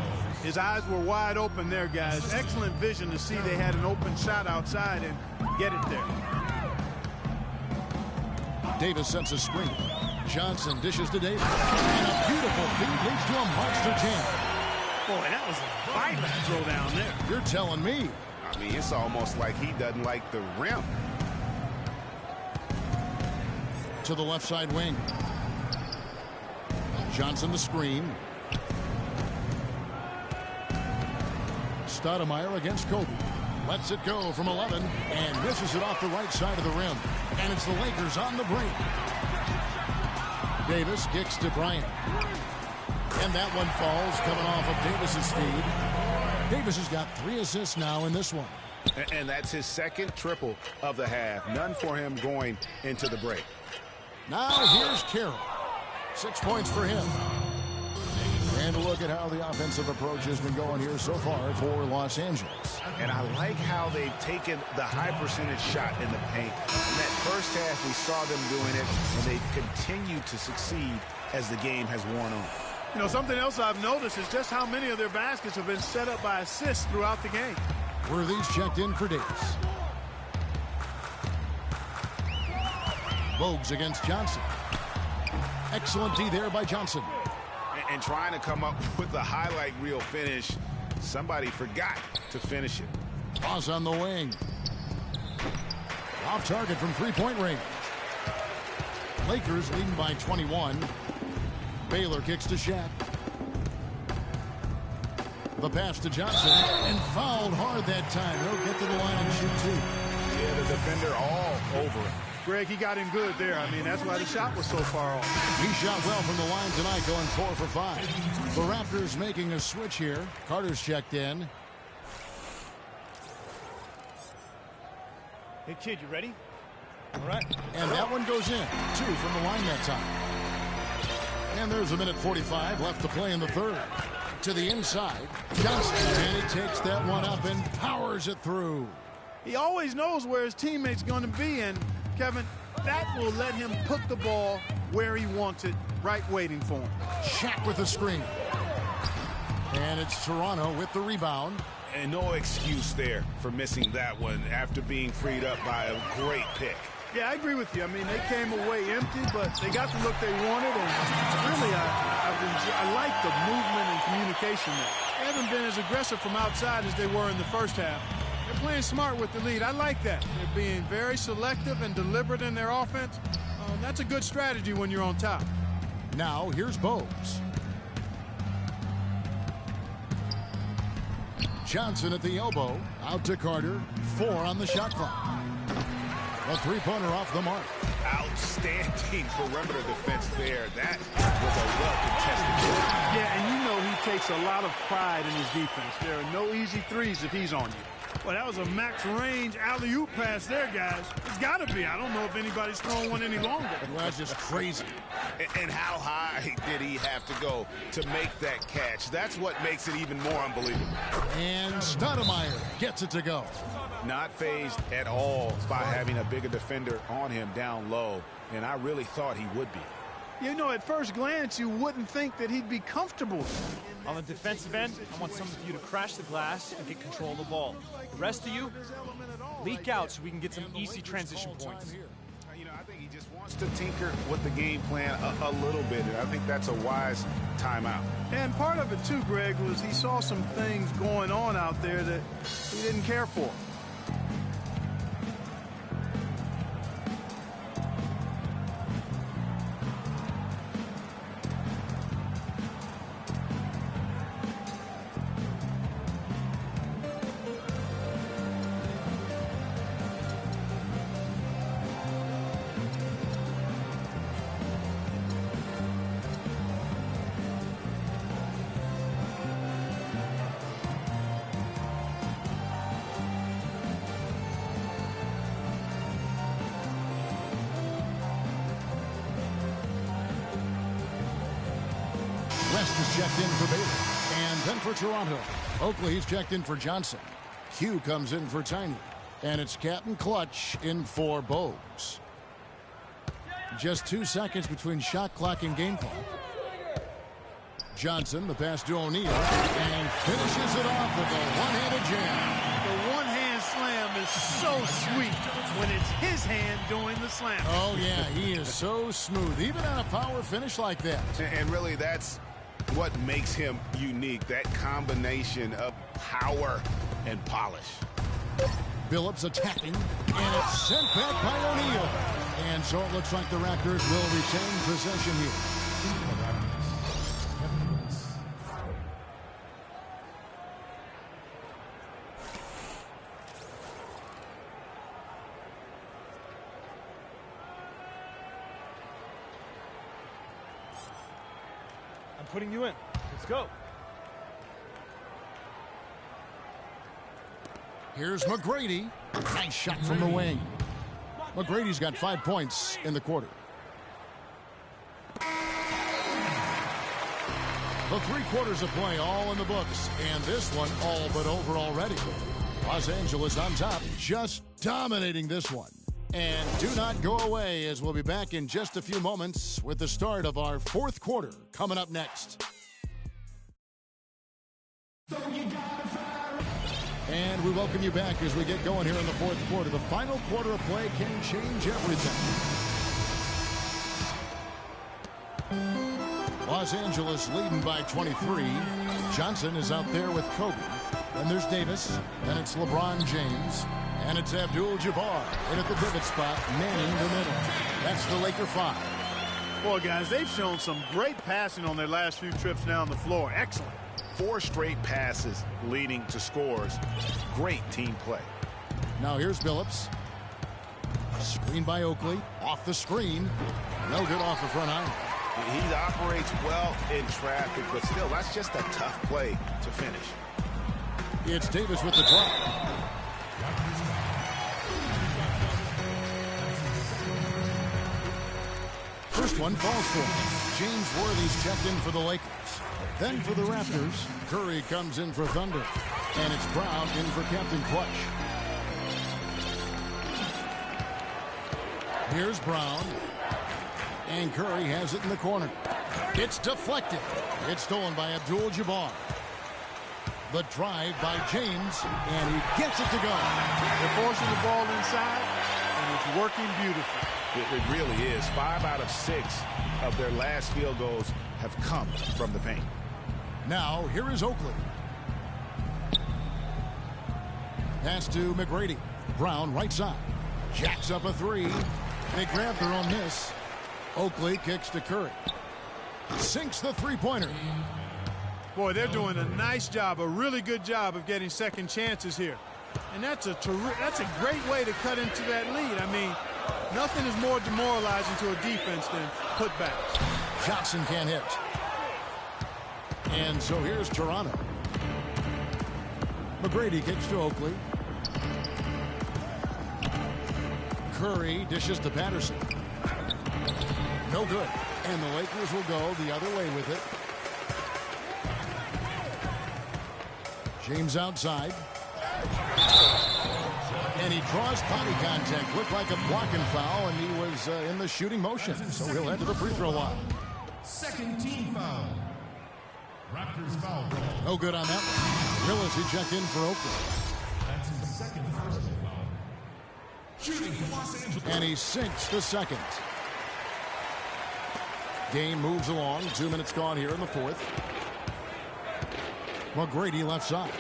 His eyes were wide open there, guys. Excellent vision to see they had an open shot outside and get it there. Davis sets a screen. Johnson dishes to Davis. And a beautiful feed leads to a monster jam. Boy, that was a violent throw down there. You're telling me. I mean, it's almost like he doesn't like the rim. To the left side wing. Johnson the screen. Stoudemire against Kobe. Lets it go from 11 and misses it off the right side of the rim. And it's the Lakers on the break. Davis kicks to Bryant. And that one falls, coming off of Davis's feed. Davis has got 3 assists now in this one. And that's his second triple of the half. None for him going into the break. Now here's Carroll. 6 points for him. And a look at how the offensive approach has been going here so far for Los Angeles. And I like how they've taken the high percentage shot in the paint. In that first half, we saw them doing it, and they've continued to succeed as the game has worn on. You know, something else I've noticed is just how many of their baskets have been set up by assists throughout the game. Worthy's checked in for Davis. Bogues against Johnson. Excellent D there by Johnson. And trying to come up with a highlight reel finish, somebody forgot to finish it. Cross on the wing. Off target from three-point range. Lakers leading by 21. Baylor kicks to Shaq. The pass to Johnson, and fouled hard that time. He'll get to the line and shoot 2. Yeah, the defender all over it. Greg, he got him good there. I mean, that's why the shot was so far off. He shot well from the line tonight, going 4 for 5. The Raptors making a switch here. Carter's checked in. Hey, kid, you ready? All right. And that one goes in. 2 from the line that time. And there's a minute 45 left to play in the third. To the inside. Johnson, and he takes that one up and powers it through. He always knows where his teammate's going to be, and Kevin, that will let him put the ball where he wants it, right waiting for him. Shaq with the screen. And it's Toronto with the rebound. And no excuse there for missing that one after being freed up by a great pick. Yeah, I agree with you. I mean, they came away empty, but they got the look they wanted, and really, I like the movement and communication there. They haven't been as aggressive from outside as they were in the first half. They're playing smart with the lead. I like that. They're being very selective and deliberate in their offense. That's a good strategy when you're on top. Now, here's Bogues. Johnson at the elbow. Out to Carter. 4 on the shot clock. A three-pointer off the mark. Outstanding perimeter defense there. That was a well-contested shot. Yeah, and you know he takes a lot of pride in his defense. There are no easy threes if he's on you. Well, that was a max-range alley-oop pass there, guys. It's got to be. I don't know if anybody's throwing one any longer. Well, that's just crazy. And how high did he have to go to make that catch? That's what makes it even more unbelievable. And Stoudemire gets it to go. Not fazed at all by having a bigger defender on him down low, and I really thought he would be. You know, at first glance, you wouldn't think that he'd be comfortable. On the defensive end, I want some of you to crash the glass and get control of the ball. The rest of you, leak out so we can get some easy transition points. You know, I think he just wants to tinker with the game plan a little bit, and I think that's a wise timeout. And part of it, too, Greg, was he saw some things going on out there that he didn't care for. West is checked in for Baylor. And then for Toronto. Oakley, he's checked in for Johnson. Q comes in for Tiny. And it's Captain Clutch in for Bogues. Just 2 seconds between shot clock and game clock. Johnson, the pass to O'Neal, and finishes it off with a one-handed jam. The one-hand slam is so sweet when it's his hand doing the slam. Oh, yeah, he is so smooth, even on a power finish like that. And really, that's what makes him unique, that combination of power and polish. Billups attacking, and it's sent back by O'Neal. And so it looks like the Raptors will retain possession here. putting you in. Let's go. Here's McGrady. Nice shot from the wing. McGrady's got 5 points in the quarter. The 3 quarters of play all in the books, and this one all but over already. Los Angeles on top, just dominating this one. And do not go away, as we'll be back in just a few moments with the start of our 4th quarter coming up next. And we welcome you back as we get going here in the 4th quarter. The final quarter of play can change everything. Los Angeles leading by 23. Johnson is out there with Kobe. Then there's Davis. Then it's LeBron James. And it's Abdul-Jabbar in at the pivot spot, manning the middle. That's the Laker 5. Boy, guys, they've shown some great passing on their last few trips down the floor. Excellent. 4 straight passes leading to scores. Great team play. Now here's Billups. Screen by Oakley. Off the screen. No good off the front iron. He operates well in traffic, but still, that's just a tough play to finish. It's Davis with the drop. First one falls for him. James Worthy's checked in for the Lakers. Then for the Raptors, Curry comes in for Thunder. And it's Brown in for Captain Clutch. Here's Brown. And Curry has it in the corner. It's deflected. It's stolen by Abdul-Jabbar. The drive by James, and he gets it to go. They're forcing the ball inside, and it's working beautifully. It really is. 5 out of 6 of their last field goals have come from the paint. Now, here is Oakley. Pass to McGrady. Brown right side. Jacks up a 3. They grab their own miss. Oakley kicks to Curry. Sinks the three-pointer. Boy, they're doing a nice job, a really good job of getting second chances here. And that's a great way to cut into that lead. I mean, nothing is more demoralizing to a defense than putbacks. Johnson can't hit. And so here's Toronto. McGrady kicks to Oakley. Curry dishes to Patterson. No good. And the Lakers will go the other way with it. James outside. And he draws body contact. Looked like a blocking foul, and he was in the shooting motion. So he'll head to the free throw line. Second team foul. Raptors foul. No good on that one. Willis, he checked in for Oakland. That's his second personal foul. Shooting for Los Angeles. And he sinks the second. Game moves along. 2 minutes gone here in the 4th. McGrady left side.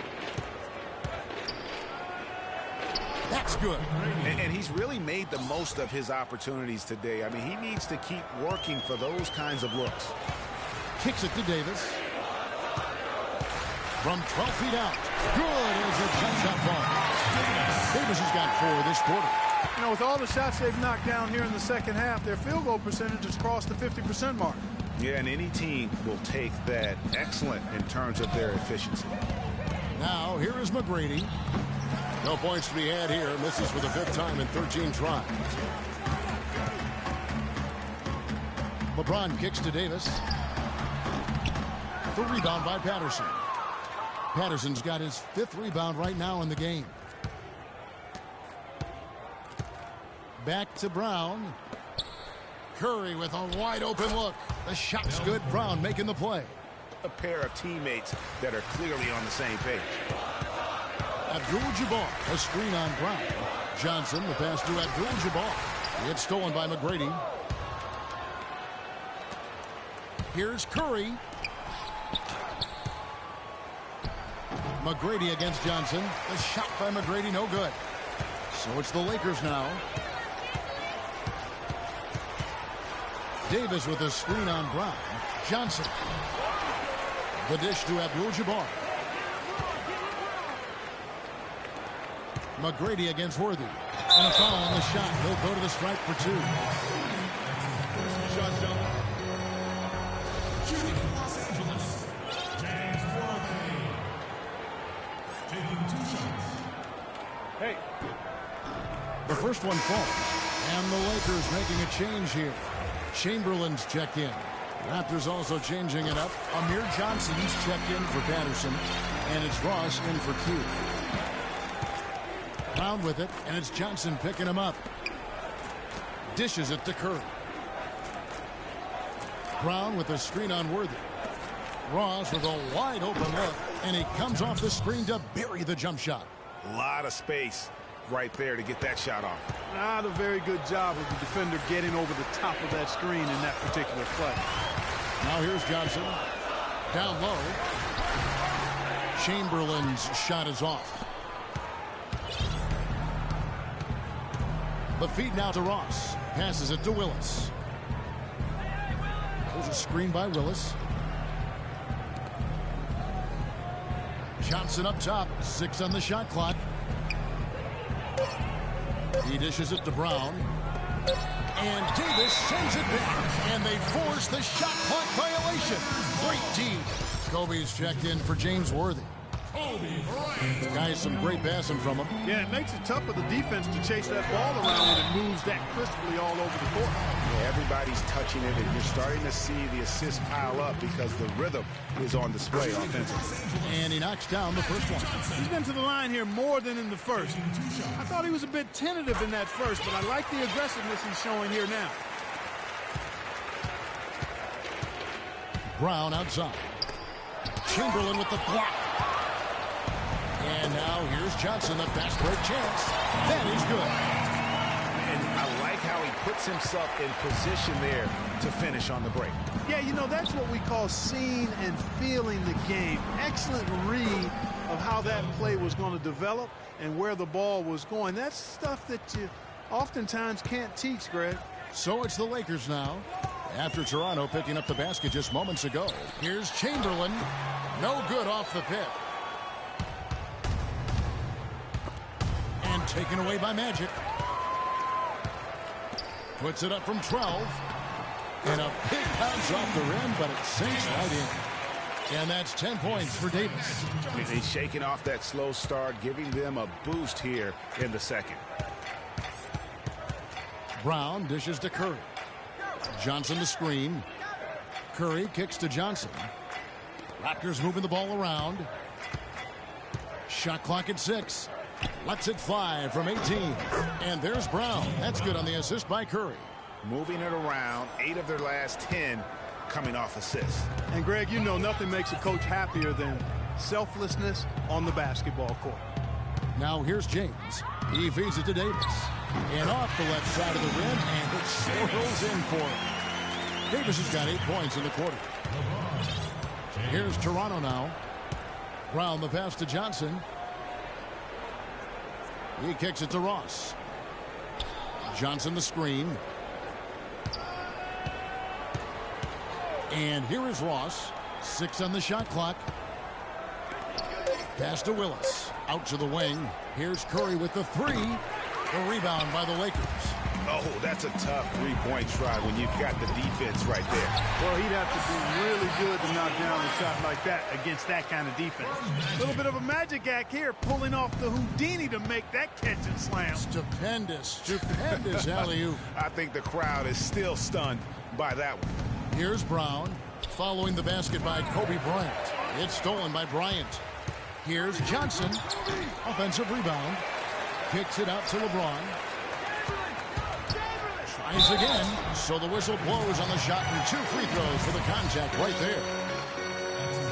That's good. And he's really made the most of his opportunities today. I mean, he needs to keep working for those kinds of looks. Kicks it to Davis. From 12 feet out. Good as a jump shot ball. Davis has got 4 this quarter. You know, with all the shots they've knocked down here in the second half, their field goal percentage has crossed the 50% mark. Yeah, and any team will take that. Excellent in terms of their efficiency. Now, here is McGrady. No points to be had here. Misses for the 5th time in 13 tries. LeBron kicks to Davis. The rebound by Patterson. Patterson's got his 5th rebound right now in the game. Back to Brown. Curry with a wide open look. The shot's good. Brown making the play. A pair of teammates that are clearly on the same page. Abdul-Jabbar, a screen on Brown. Johnson, the pass to Abdul-Jabbar. It's stolen by McGrady. Here's Curry. McGrady against Johnson. The shot by McGrady, no good. So it's the Lakers now. Davis with a screen on Brown. Johnson. The dish to Abdul-Jabbar. McGrady against Worthy. And a foul on the shot. He'll go to the stripe for 2. first one falls. And the Lakers making a change here. Chamberlain's checked in. Raptors also changing it up. Amir Johnson's checked in for Patterson. And it's Ross in for Q. Brown with it, and it's Johnson picking him up. Dishes it to Curry. Brown with a screen on Worthy. Ross with a wide open look, and he comes off the screen to bury the jump shot. A lot of space right there to get that shot off. Not a very good job of the defender getting over the top of that screen in that particular play. Now here's Johnson. Down low. Chamberlain's shot is off. The feed now to Ross. Passes it to Willis. There's a screen by Willis. Johnson up top. 6 on the shot clock. He dishes it to Brown. And Davis sends it back. And they force the shot clock violation. Great team. Kobe's checked in for James Worthy. This guy has some great passing from him. Yeah, it makes it tough for the defense to chase that ball around when it moves that crisply all over the court. Yeah, everybody's touching it, and you're starting to see the assists pile up because the rhythm is on display offensively. And he knocks down the first one. He's been to the line here more than in the first. I thought he was a bit tentative in that first, but I like the aggressiveness he's showing here now. Brown outside. Chamberlain with the block. And now here's Johnson, a fast break chance. That is good. And I like how he puts himself in position there to finish on the break. Yeah, you know, that's what we call seeing and feeling the game. Excellent read of how that play was going to develop and where the ball was going. That's stuff that you oftentimes can't teach, Greg. So it's the Lakers now. After Toronto picking up the basket just moments ago. Here's Chamberlain. No good off the pit. And taken away by Magic. Puts it up from 12. And a big bounce off the rim, but it sinks right in. And that's 10 points for Davis. He's shaking off that slow start, giving them a boost here in the second. Brown dishes to Curry. Johnson the screen. Curry kicks to Johnson. Raptors moving the ball around. Shot clock at 6. Lets it fly from 18. And there's Brown. That's good on the assist by Curry. Moving it around, 8 of their last 10 coming off assists. And Greg, you know nothing makes a coach happier than selflessness on the basketball court. Now here's James. He feeds it to Davis. And off the left side of the rim, and it swirls in for him. Davis has got 8 points in the quarter. Here's Toronto now. Brown the pass to Johnson. He kicks it to Ross. Johnson the screen. And here is Ross. 6 on the shot clock. Pass to Willis. Out to the wing. Here's Curry with the 3. The rebound by the Lakers. Oh, that's a tough three-point try when you've got the defense right there. Well, he'd have to be really good to knock down a shot like that against that kind of defense. A little bit of a magic act here, pulling off the Houdini to make that catch and slam. Stupendous alley-oop. I think the crowd is still stunned by that one. Here's Brown, following the basket by Kobe Bryant. It's stolen by Bryant. Here's Johnson, offensive rebound. Kicks it out to LeBron. Tries again. So the whistle blows on the shot and 2 free throws for the contact right there.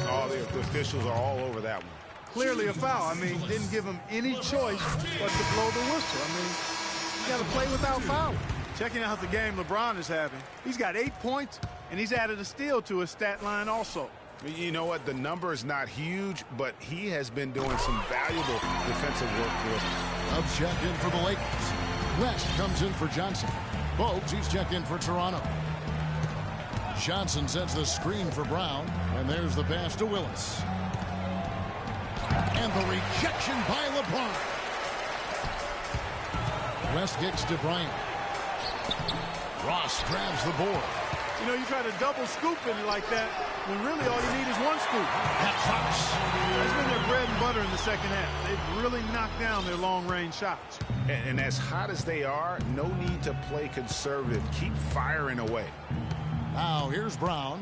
Oh, the officials are all over that one. Clearly a foul. I mean, didn't give him any choice but to blow the whistle. I mean, you got to play without fouling. Checking out the game LeBron is having. He's got 8 points, and he's added a steal to his stat line also. You know what? The number is not huge, but he has been doing some valuable defensive work for them. Up check in for the Lakers. West comes in for Johnson. Bogues, he's checked in for Toronto. Johnson sets the screen for Brown, and there's the pass to Willis. And the rejection by LeBron. West kicks to Bryant. Ross grabs the board. You know, you try to double scoop it like that when really all you need is one scoop. That drops. That's been their bread and butter in the second half. They've really knocked down their long-range shots. And as hot as they are, no need to play conservative. Keep firing away. Now here's Brown.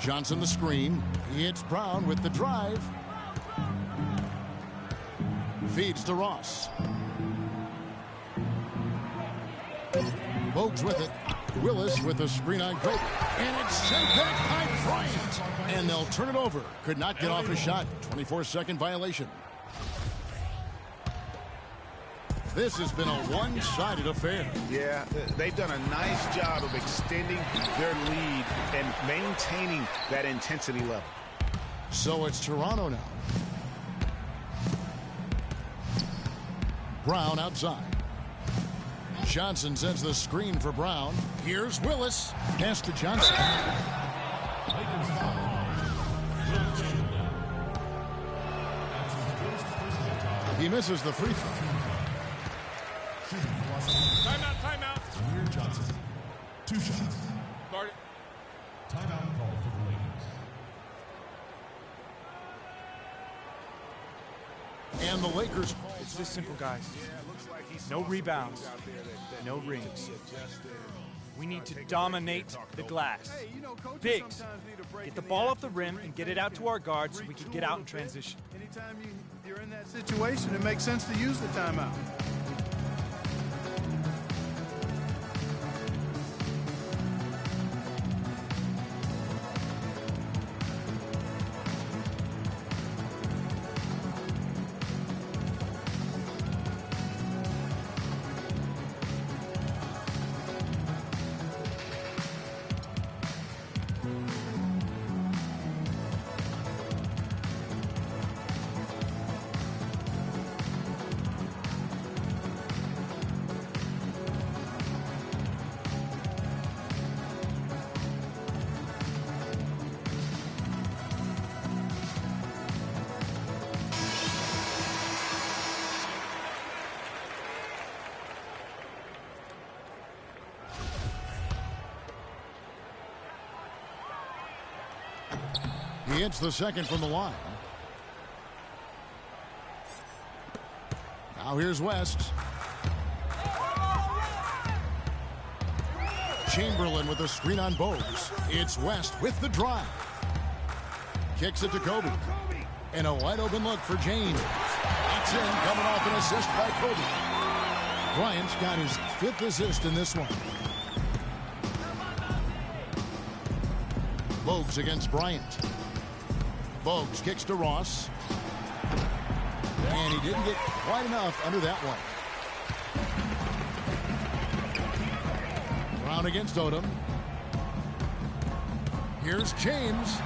Johnson the screen. It's Brown with the drive. Feeds to Ross. Bogues with it. Willis with the screen on Kobe. And it's sent back by Bryant. And they'll turn it over. Could not get off a shot. 24-second violation. This has been a one-sided affair. Yeah, they've done a nice job of extending their lead and maintaining that intensity level. So it's Toronto now. Brown outside. Johnson sends the screen for Brown. Here's Willis. Pass to Johnson. He misses the free throw. Timeout. Amir Johnson. 2 shots. Guard it. Timeout call for the Lakers. And the Lakers. It's this simple, guys. No rebounds. No rings. We need to dominate the glass. Bigs, get the ball off the rim and get it out to our guards so we can get out in transition. Anytime you're in that situation, it makes sense to use the timeout. He hits the second from the line. Now here's West. Chamberlain with a screen on Bogues. It's West with the drive. Kicks it to Kobe. And a wide open look for James. That's in, coming off an assist by Kobe. Bryant's got his 5th assist in this one. Bogues against Bryant. Bogues kicks to Ross. And he didn't get quite enough under that one. Brown against Odom. Here's James.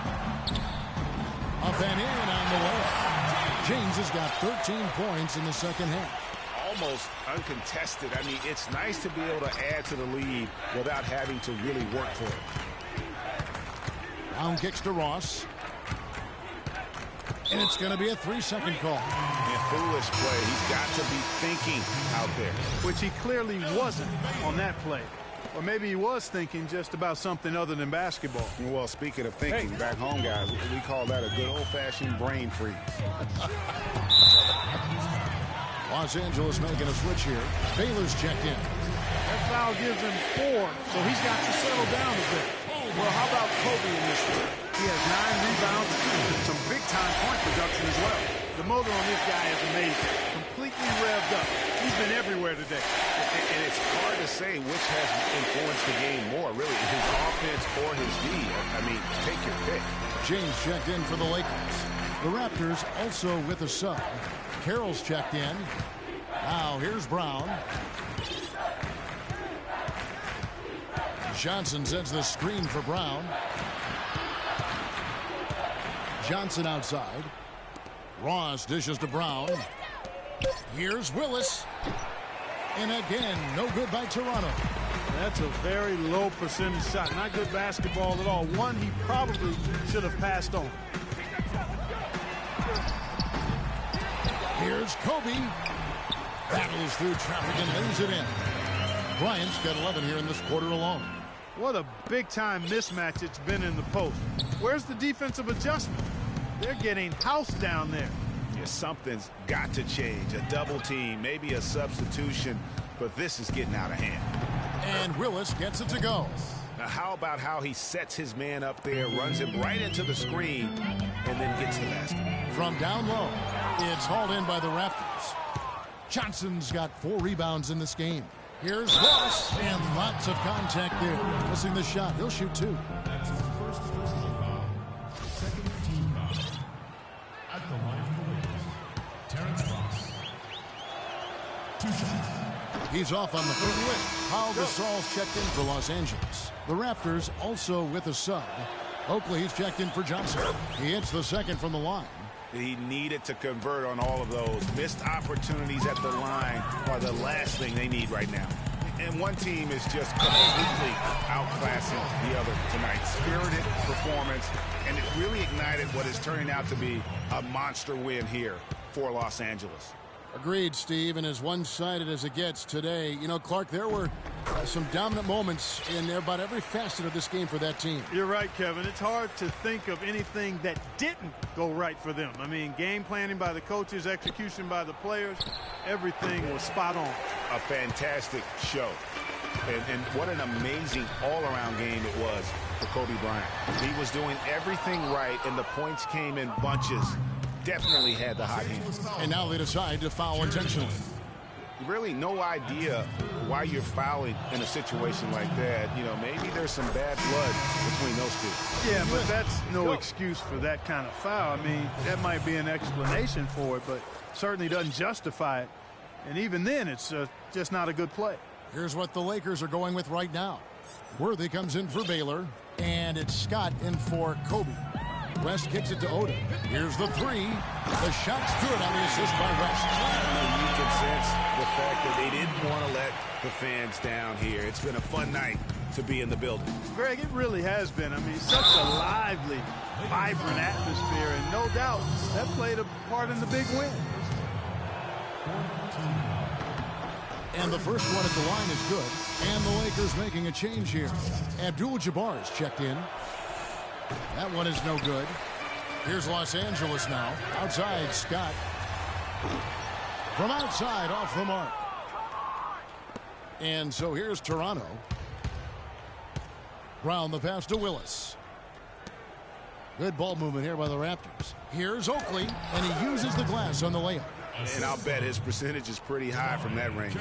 Up and in on the way. James has got 13 points in the second half. Almost uncontested. I mean, it's nice to be able to add to the lead without having to really work for it. Brown kicks to Ross. And it's going to be a 3-second call. And foolish play. He's got to be thinking out there. Which he clearly wasn't on that play. Or maybe he was thinking just about something other than basketball. Well, speaking of thinking, back home, guys, we call that a good old-fashioned brain freeze. Los Angeles making a switch here. Baylor's checked in. That foul gives him 4, so he's got to settle down a bit. Well, how about Kobe in this one? He has 9 rebounds and some big-time point production as well. The motor on this guy is amazing. Completely revved up. He's been everywhere today. And it's hard to say which has influenced the game more, really, his offense or his D. I mean, take your pick. James checked in for the Lakers. The Raptors also with a sub. Carroll's checked in. Now here's Brown. Johnson sends the screen for Brown. Johnson outside. Ross dishes to Brown. Here's Willis. And again, no good by Toronto. That's a very low percentage shot. Not good basketball at all. One he probably should have passed on. Here's Kobe. Battles through traffic and lays it in. Bryant's got 11 here in this quarter alone. What a big-time mismatch it's been in the post. Where's the defensive adjustment? They're getting housed down there. Yeah, something's got to change. A double team, maybe a substitution, but this is getting out of hand. And Willis gets it to go. Now, how about how he sets his man up there, runs him right into the screen, and then gets the basket? From down low, it's hauled in by the Raptors. Johnson's got 4 rebounds in this game. Here's Ross, and lots of contact there. Missing the shot. He'll shoot 2. That's his first personal foul. Second team foul. At the line for the Lakers, Terrence Ross. 2 shots. He's off on the first. Paul Gasol's checked in for Los Angeles. The Raptors also with a sub. Oakley, he's checked in for Johnson. He hits the second from the line. He needed to convert on all of those. Missed opportunities at the line are the last thing they need right now. And one team is just completely outclassing the other tonight. Spirited performance, and it really ignited what is turning out to be a monster win here for Los Angeles. Agreed, Steve, and as one-sided as it gets today, you know, Clark, there were some dominant moments in about every facet of this game for that team. You're right, Kevin. It's hard to think of anything that didn't go right for them. I mean, game planning by the coaches, execution by the players, everything was spot on. A fantastic show. And what an amazing all-around game it was for Kobe Bryant. He was doing everything right, and the points came in bunches. Definitely had the hot hand. And now they decide to foul intentionally. Really no idea why you're fouling in a situation like that. You know, maybe there's some bad blood between those two. Yeah, but that's no excuse for that kind of foul. I mean, that might be an explanation for it, but certainly doesn't justify it. And even then, it's just not a good play. Here's what the Lakers are going with right now. Worthy comes in for Baylor, and it's Scott in for Kobe. West kicks it to Oda. Here's the 3. The shot's good on the assist by West. You can sense the fact that they didn't want to let the fans down here. It's been a fun night to be in the building. Greg, it really has been. I mean, such a lively, vibrant atmosphere, and no doubt that played a part in the big win. And the first one at the line is good. And the Lakers making a change here. Abdul-Jabbar's checked in. That one is no good. Here's Los Angeles now. Outside, Scott. From outside, off the mark. And so here's Toronto. Brown the pass to Willis. Good ball movement here by the Raptors. Here's Oakley, and he uses the glass on the layup. And I'll bet his percentage is pretty high from that range.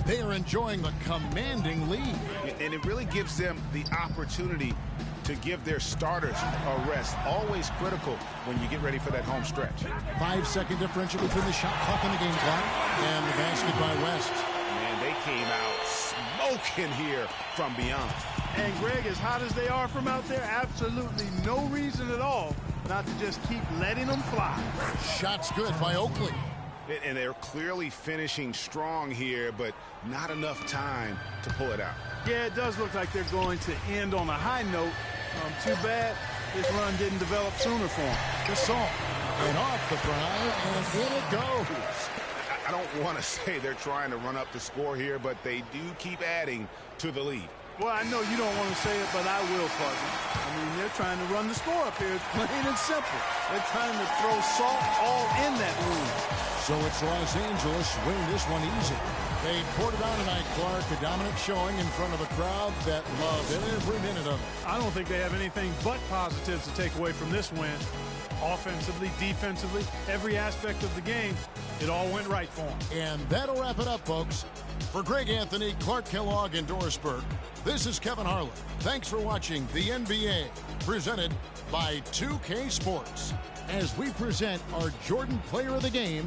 They are enjoying the commanding lead. And it really gives them the opportunity to give their starters a rest. Always critical when you get ready for that home stretch. 5-second differential between the shot clock and the game clock. And the basket by West. Man, they came out smoking here from beyond. And Greg, as hot as they are from out there, absolutely no reason at all not to just keep letting them fly. Shot's good by Oakley. And they're clearly finishing strong here, but not enough time to pull it out. Yeah, it does look like they're going to end on a high note. Too bad this run didn't develop sooner for them. Gasol. And off the drive, and in it goes. I don't want to say they're trying to run up the score here, but they do keep adding to the lead. Well, I know you don't want to say it, but I will, partner. I mean, they're trying to run the score up here. It's plain and simple. They're trying to throw salt all in that wound. So it's Los Angeles winning this one easy. They poured it on tonight, Clark. A dominant showing in front of a crowd that loved every minute of it. I don't think they have anything but positives to take away from this win. Offensively, defensively, every aspect of the game, it all went right for them. And that'll wrap it up, folks. For Greg Anthony, Clark Kellogg, and Doris Burke, this is Kevin Harlan. Thanks for watching the NBA, presented by 2K Sports, as we present our Jordan Player of the Game,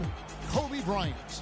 Kobe Bryant.